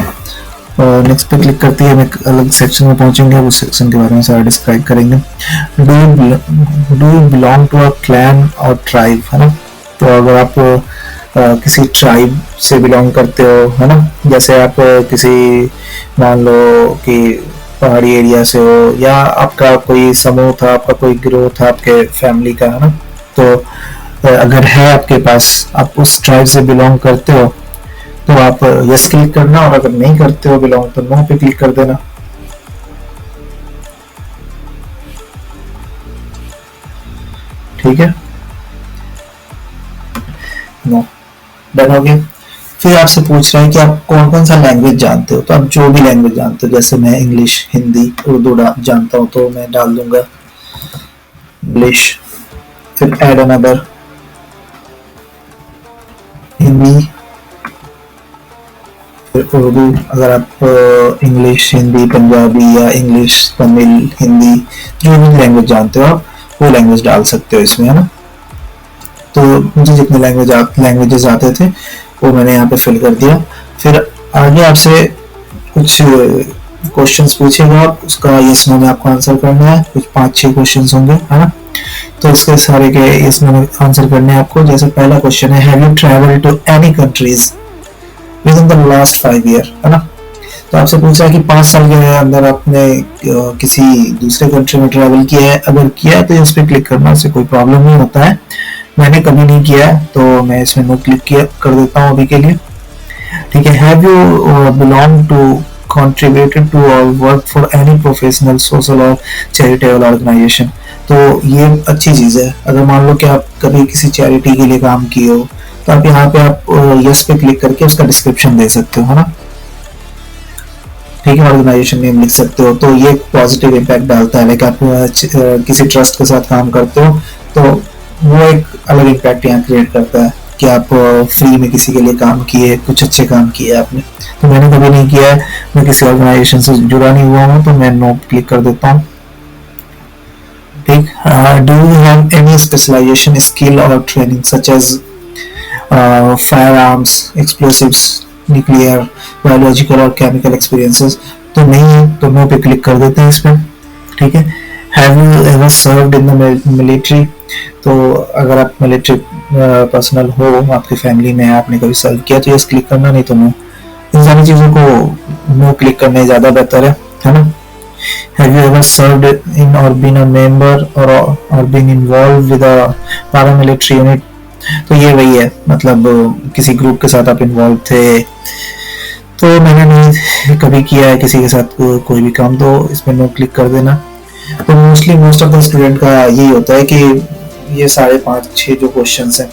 Speaker 1: और नेक्स्ट पे क्लिक करते ही हम एक अलग सेक्शन में पहुंचेंगे, उस सेक्शन के बारे में सारा डिस्क्राइब करेंगे। Do you belong to a clan or tribe, है ना। तो अगर आप किसी ट्राइब से बिलोंग करते हो, है ना, जैसे आप किसी मान लो कि पहाड़ी एरिया से हो, या आपका कोई समूह था, आपका कोई गिरोह था आपके फैमिली का, है ना। तो अगर है आपके पास, आप उस ट्राइब से बिलोंग करते हो, तो आप यस क्लिक करना, और अगर नहीं करते हो बिलोंग तो नो पे क्लिक कर देना, ठीक है। नो, डन हो गया। फिर आपसे पूछ रहे हैं कि आप कौन कौन सा लैंग्वेज जानते हो। तो आप जो भी लैंग्वेज जानते हो, जैसे मैं इंग्लिश, हिंदी, उर्दू जानता हूँ, तो मैं डाल दूंगा इंग्लिश। फिर ऐड अनदर, हिंदी, फिर उर्दू। अगर आप इंग्लिश, हिंदी, पंजाबी या इंग्लिश, तमिल, हिंदी, जो भी लैंग्वेज जानते हो आप वो लैंग्वेज डाल सकते हो इसमें, है ना। तो मुझे जितने लैंग्वेजेस आते थे वो मैंने यहाँ पे फिल कर दिया। फिर आगे आपसे कुछ क्वेश्चंस पूछेगा, उसका यस नो में आपको आंसर करना है। कुछ 5-6 क्वेश्चंस होंगे, है ना। तो इसके सारे के यस नो में आंसर करने हैं आपको। जैसे पहला क्वेश्चन है, have you travelled to any countries within the last 5 year, है ना। तो आपसे पूछा है कि 5 साल के अंदर आपने किसी दूसरे कंट्री में ट्रैवल किया है। अगर किया है तो इस पर क्लिक करना, इससे कोई प्रॉब्लम नहीं होता है। मैंने कभी नहीं किया है तो मैं इसमें नो क्लिक कर देता हूँ अभी के लिए, ठीक है। Have you belong to contributed to or work for any professional, social और charitable organization। तो ये अच्छी चीज़ है। अगर मान लो कि आप कभी किसी चैरिटी के लिए काम किए हो, तो आप यहाँ पे आप यस पे क्लिक करके उसका डिस्क्रिप्शन दे सकते हो, है ना, ठीक है। ऑर्गेनाइजेशन नेम लिख सकते हो। तो ये पॉजिटिव इम्पैक्ट डालता है। लाइक आप किसी ट्रस्ट के साथ काम करते हो तो वो एक अलग इम्पैक्ट यहाँ क्रिएट करता है कि आप फ्री में किसी के लिए काम किए, कुछ अच्छे काम किए आपने। तो मैंने कभी नहीं किया है, मैं किसी ऑर्गेनाइजेशन से जुड़ा नहीं हुआ हूँ, तो मैं नो क्लिक कर देता हूँ, ठीक। Do you have any specialization, skill or training such as firearms, explosives, nuclear, biological or chemical experiences. तो नहीं है, तो नो पे क्लिक कर देते हैं इसमें, ठीक है। Have you ever served in the military. तो अगर आप मिलिट्री पर्सनल हो, आपकी फैमिली में आपने कभी सर्व किया, तो यस क्लिक करना, नहीं तो नो। इन सारी चीज़ों को नो क्लिक करने ज़्यादा बेहतर है ना। Have you ever served in or been a member or been involved with a paramilitary unit? तो ये वही है, मतलब किसी ग्रुप के साथ आप इन्वॉल्व थे। तो मैंने नहीं कभी किया है किसी के साथ कोई भी काम, तो इसमें नो क्लिक कर देना। तो mostly most of the student का यही होता है कि ये 5.5-6 जो क्वेश्चंस हैं,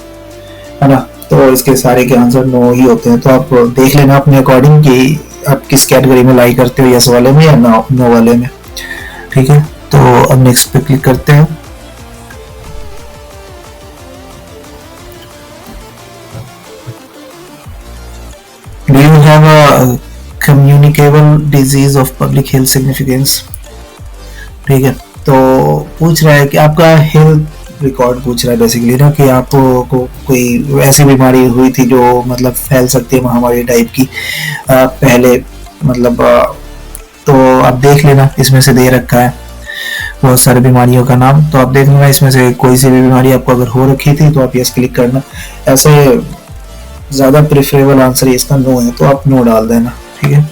Speaker 1: है ना, तो इसके सारे के आंसर नो ही होते हैं। तो आप देख लेना अपने अकॉर्डिंग कि आप किस कैटेगरी में लाई करते हो, यस वाले में या नो वाले में। ठीक है, तो अब नेक्स्ट पे क्लिक करते हैं। Do you have a communicable disease of public health significance? ठीक है, तो पूछ रहा है कि आपका हेल्थ रिकॉर्ड पूछ रहा है बेसिकली ना, कि आपको कोई ऐसी बीमारी हुई थी जो मतलब फैल सकती है, महामारी टाइप की पहले, मतलब तो आप देख लेना, इसमें से दे रखा है बहुत सारी बीमारियों का नाम, तो आप देख लेना इसमें से कोई सी भी बीमारी आपको अगर हो रखी थी तो आप यस क्लिक करना। ऐसे ज़्यादा प्रेफरेबल आंसर इसका नो है, तो आप नो डाल देना। ठीक है,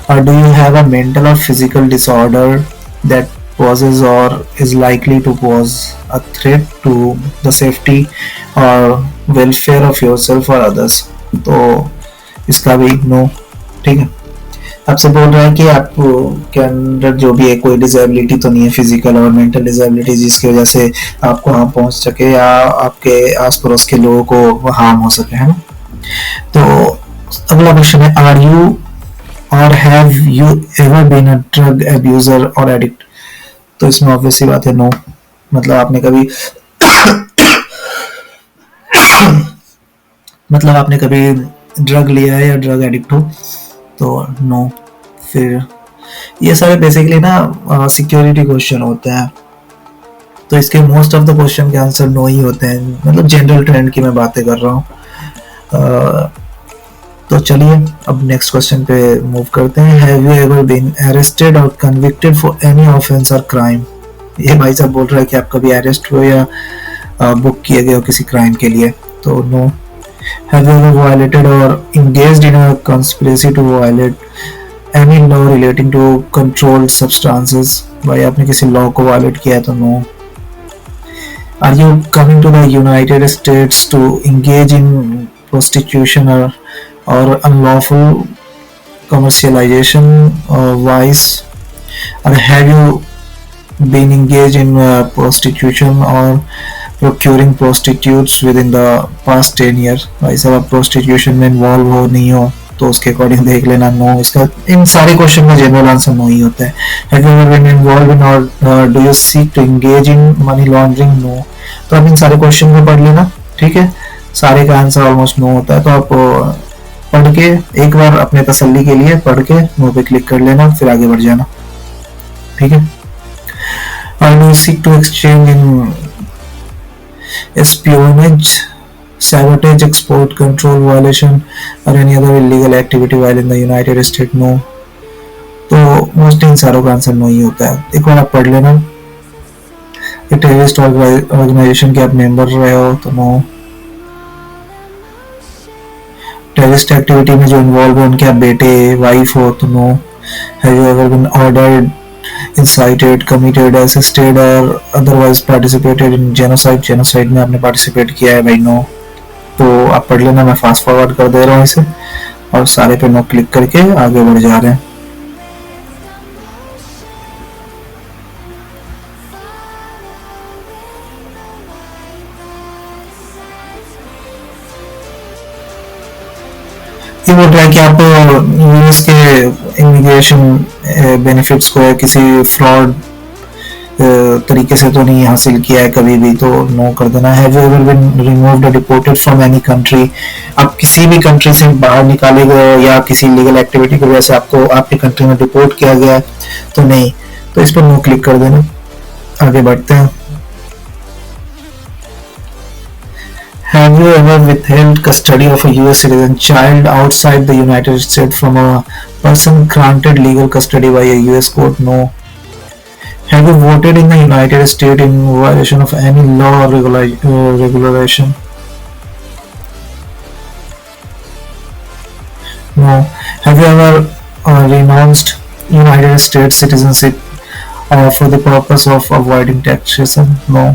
Speaker 1: और do you have a mental or physical disorder that poses or is likely to pose a threat to the safety or welfare of yourself or others? तो इसका भी नो। ठीक है, आपसे बोल रहा है कि आप के अंदर जो भी है कोई डिसेबिलिटी तो नहीं है, फिजिकल और मेंटल डिसेबिलिटी, जिसकी वजह से आपको हार्म पहुंच सके या आपके आस पड़ोस के लोगों को हार्म हो सके, है ना। तो अगला क्वेश्चन है, are you or have you ever been a drug abuser or addict? तो इसमें ऑब्वियस सी बात है नो, मतलब आपने कभी मतलब आपने कभी ड्रग लिया है या ड्रग एडिक्ट हो, तो नो। फिर ये सारे बेसिकली ना सिक्योरिटी क्वेश्चन होते हैं, तो इसके मोस्ट ऑफ द क्वेश्चन के आंसर नो ही होते हैं, मतलब जनरल ट्रेंड की मैं बातें कर रहा हूँ। तो चलिए अब नेक्स्ट क्वेश्चन पे मूव करते हैं। Have you ever been arrested or convicted for any offence or crime? ये भाई साहब बोल रहा है कि आप कभी अरेस्ट हुए या बुक किए गए हो किसी क्राइम के लिए, तो no. Have you ever violated or engaged in a conspiracy to violate any law relating to controlled substances? भाई आपने किसी लॉ को वायलेट किया है, तो no. Are you coming to the United States to engage in prostitution or unlawful commercialization vice? Or have you been engaged in prostitution or procuring prostitutes within the past 10 years? भाई साहब आप prostitution में involve हो नहीं हो, तो उसके according देख लेना नो। इसका इन सारे क्वेश्चन में जनरल आंसर नो ही होता है। Have you ever been involved in or do you seek to engage in money laundering? No. तो आप इन सारे क्वेश्चन को पढ़ लेना। ठीक है, सारे का आंसर ऑलमोस्ट नो होता है, तो आप पढ़ के एक बार अपने तसल्ली के लिए पढ़ के नो पे क्लिक कर लेना, फिर आगे बढ़ जाना। ठीक है, और do seek to exchange in espionage, sabotage, export control violation or any other illegal activity while in the United States? No. तो मोस्टली इन सारों का आंसर नो ही होता है, एक बार आप पढ़ लेना। एक टेररिस्ट ऑर्गेनाइजेशन के आप मेंबर रहे हो, तो नो। टेररिस्ट एक्टिविटी में जो इन्वॉल्व है उनके आप बेटे वाइफ हो, तो no. Have you ever been ordered, incited, committed, assisted or otherwise participated in genocide? Genocide में आपने पार्टिसिपेट किया है, भाई नो। तो आप पढ़ लेना, मैं फास्ट फॉरवर्ड कर दे रहा हूँ इसे, और सारे पे नो क्लिक करके आगे बढ़ जा रहे हैं। ये बोल रहा है कि आप यूएस के इमिग्रेशन बेनिफिट्स को किसी फ्रॉड तरीके से तो नहीं हासिल किया है कभी भी, तो नो कर देना। Have you ever been removed or deported from any country? आप किसी भी कंट्री से बाहर निकाले गए या किसी लीगल एक्टिविटी की वजह से आपको आपकी कंट्री में डिपोर्ट किया गया है, तो नहीं, तो इस पर नो क्लिक कर देना। आगे बढ़ते हैं। Have you ever withheld custody of a US citizen child outside the United States from a person granted legal custody by a US court? No. Have you voted in the United States in violation of any law or regulation? No. Have you ever renounced United States citizenship for the purpose of avoiding taxation, no.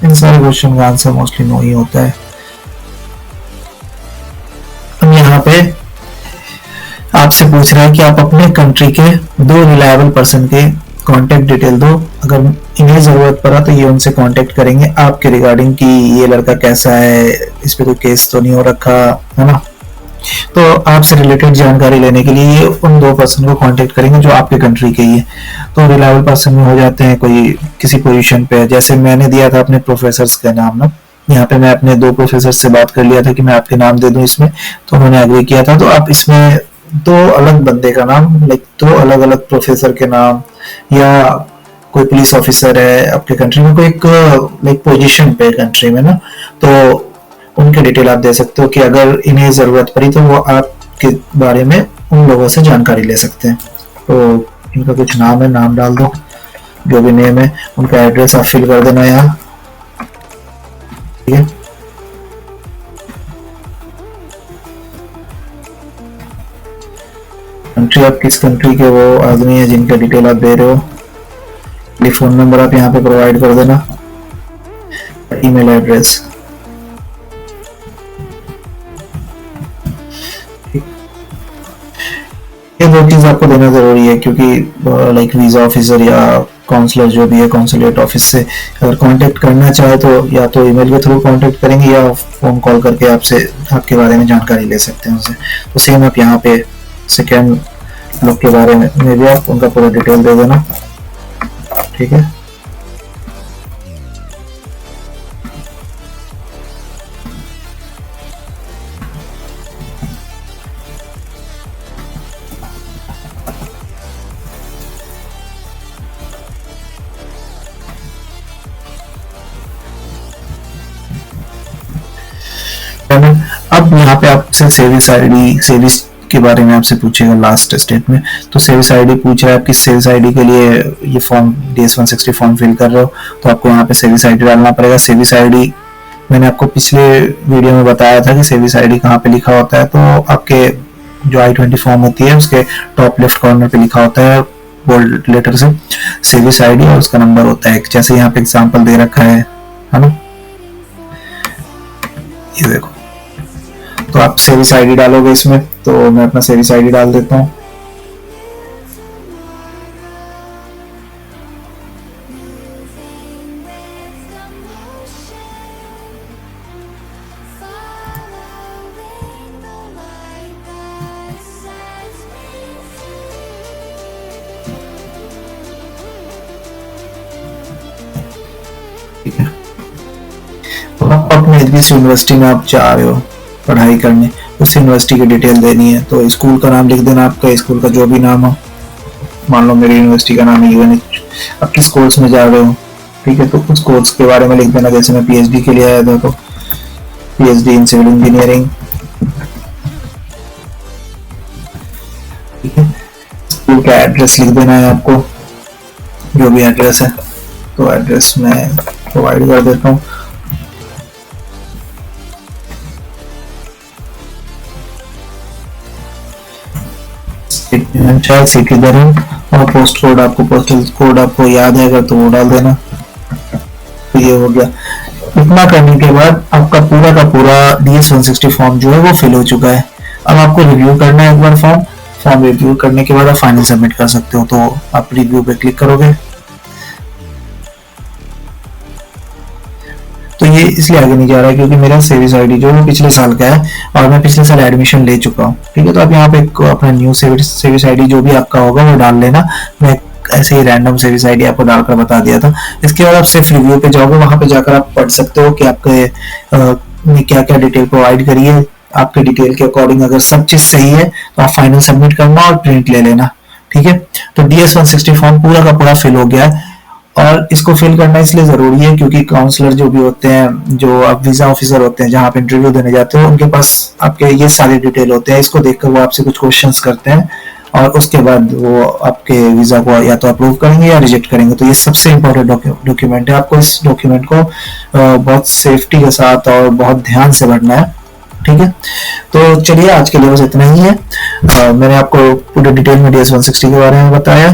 Speaker 1: इन सारे question का answer mostly no ही होता है। अब यहाँ पे आपसे पूछ रहा है कि आप अपने कंट्री के 2 रिलायबल पर्सन के कांटेक्ट डिटेल दो, अगर इन्हें जरूरत पड़ा तो ये उनसे कांटेक्ट करेंगे आपके रिगार्डिंग कि ये लड़का कैसा है, इस पे कोई केस तो नहीं हो रखा है ना। तो आपसे रिलेटेड जानकारी लेने के लिए ये उन 2 पर्सन को कांटेक्ट करेंगे जो आपके कंट्री के ही है। तो रिलायबल पर्सन में हो जाते हैं कोई किसी पोजीशन पे, जैसे मैंने दिया था अपने प्रोफेसर का नाम ना, यहाँ पे मैं अपने 2 प्रोफेसर से बात कर लिया था कि मैं आपके नाम दे दूं इसमें, तो उन्होंने एग्री किया था। तो आप इसमें 2 अलग बंदे का नाम, लाइक 2 अलग अलग प्रोफेसर के नाम, या कोई पुलिस ऑफिसर है आपके कंट्री में, कोई एक लाइक पोजीशन पे कंट्री में ना, तो उनके डिटेल आप दे सकते हो कि अगर इन्हें जरूरत पड़ी तो वो आपके बारे में उन लोगों से जानकारी ले सकते हैं। तो इनका कुछ नाम है, नाम डाल दो, जो भी नेम है, उनका एड्रेस आप फिल कर देना यहाँ, ठीक है। कंट्री, आप किस कंट्री के वो आदमी है जिनका डिटेल आप दे रहे हो, टेलीफोन नंबर आप यहाँ पे प्रोवाइड कर देना, ईमेल एड्रेस। ये 2 चीज आपको देना जरूरी है, क्योंकि लाइक वीजा ऑफिसर या काउंसलर जो भी है काउंसुलेट ऑफिस से अगर कांटेक्ट करना चाहे तो या तो ईमेल के थ्रू कांटेक्ट करेंगे या फोन कॉल करके आपसे आपके बारे में जानकारी ले सकते हैं उनसे। तो सेम आप यहाँ पे सेकेंड लोग के बारे में भी आप उनका पूरा डिटेल दे देना, ठीक है। अब यहाँ पे आपसे सेविस आईडी, सेविस के बारे में आपसे पूछेगा लास्ट स्टेप में। तो सेविस आईडी पूछ रहा है, आप किस सेविस आईडी के लिए ये फॉर्म DS-160 फॉर्म फिल कर रहे हो, तो आपको यहाँ पे सेविस आईडी डालना पड़ेगा। सेविस आईडी मैंने आपको पिछले वीडियो में बताया था कि सेविस आईडी कहाँ पे लिखा होता है। तो आपके जो I-20 फॉर्म होती है उसके टॉप लेफ्ट कॉर्नर पे लिखा होता है बोल्ड लेटर से सेविस आईडी, और उसका नंबर होता है, जैसे यहाँ पे एग्जाम्पल दे रखा है ना, ये देखो। तो आप सेविस आईडी डालोगे इसमें, तो मैं अपना सेविस आईडी डाल देता हूँ। ठीक है, तो आप अपने जिस यूनिवर्सिटी में आप जा रहे हो पढ़ाई करने, उस यूनिवर्सिटी की डिटेल देनी है। तो स्कूल का नाम लिख देना, आपका स्कूल का जो भी नाम हो, मान लो मेरी यूनिवर्सिटी का नाम है UNH। अब किस कोर्स में जा रहे हो, ठीक है, तो उस कोर्स के बारे में लिख देना। जैसे मैं PhD के लिए आया था तो PhD इन सिविल इंजीनियरिंग, ठीक है। स्कूल का एड्रेस लिख देना है आपको, जो भी एड्रेस है, तो एड्रेस मैं प्रोवाइड कर देता हूँ। चाहे सिटी दर और पोस्ट कोड, आपको पोस्टल कोड आपको याद है अगर तो वो डाल देना। तो ये हो गया। इतना करने के बाद आपका पूरा का पूरा DS-160 फॉर्म जो है वो फिल हो चुका है। अब आपको रिव्यू करना है एक बार फॉर्म रिव्यू करने के बाद आप फाइनल सबमिट कर सकते हो। तो आप रिव्यू पे क्लिक करोगे तो ये इसलिए आगे नहीं जा रहा है क्योंकि मेरा सेविस आईडी जो है पिछले साल का है और मैं पिछले साल एडमिशन ले चुका हूँ, ठीक है। तो आप यहाँ पे अपना न्यू सेविस आईडी जो भी आपका होगा वो डाल लेना। मैं ऐसे ही रैंडम सेविस आईडी आपको डालकर बता दिया था। इसके बाद आप सिर्फ रिव्यू पे जाओगे, वहां पे जाकर आप पढ़ सकते हो कि आपके क्या क्या डिटेल प्रोवाइड करी है। आपके डिटेल के अकॉर्डिंग अगर सब चीज सही है तो आप फाइनल सबमिट करना और प्रिंट ले लेना, ठीक है। तो DS-160 फॉर्म पूरा का पूरा फिल हो गया है और इसको फिल करना इसलिए जरूरी है क्योंकि काउंसलर जो भी होते हैं, जो आप वीजा ऑफिसर होते हैं जहां आप इंटरव्यू देने जाते हो, उनके पास आपके ये सारे डिटेल होते हैं। इसको देखकर वो आपसे कुछ क्वेश्चंस करते हैं और उसके बाद वो आपके वीजा को या तो अप्रूव करेंगे या रिजेक्ट करेंगे। तो ये सबसे इम्पोर्टेंट डॉक्यूमेंट है। आपको इस डॉक्यूमेंट को बहुत सेफ्टी के साथ और बहुत ध्यान से भरना है, ठीक है, तो चलिए आज के लिए बस इतना ही है। मैंने आपको पूरे डिटेल में DS-160 के बारे में बताया।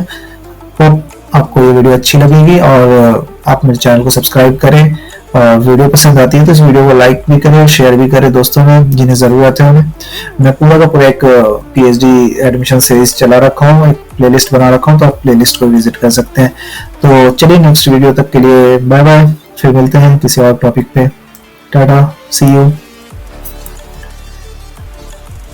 Speaker 1: होप आपको ये वीडियो अच्छी लगेगी और आप मेरे चैनल को सब्सक्राइब करें। वीडियो पसंद आती है तो इस वीडियो को लाइक भी करें और शेयर भी करें दोस्तों में जिन्हें ज़रूरत है उन्हें। मैं पूरा का पूरा एक PhD एडमिशन सीरीज चला रखा हूँ, एक प्लेलिस्ट बना रखा हूँ, तो आप प्लेलिस्ट को विजिट कर सकते हैं। तो चलिए नेक्स्ट वीडियो तक के लिए बाय बाय, फिर मिलते हैं किसी और टॉपिक पे। टाटा, सी यू।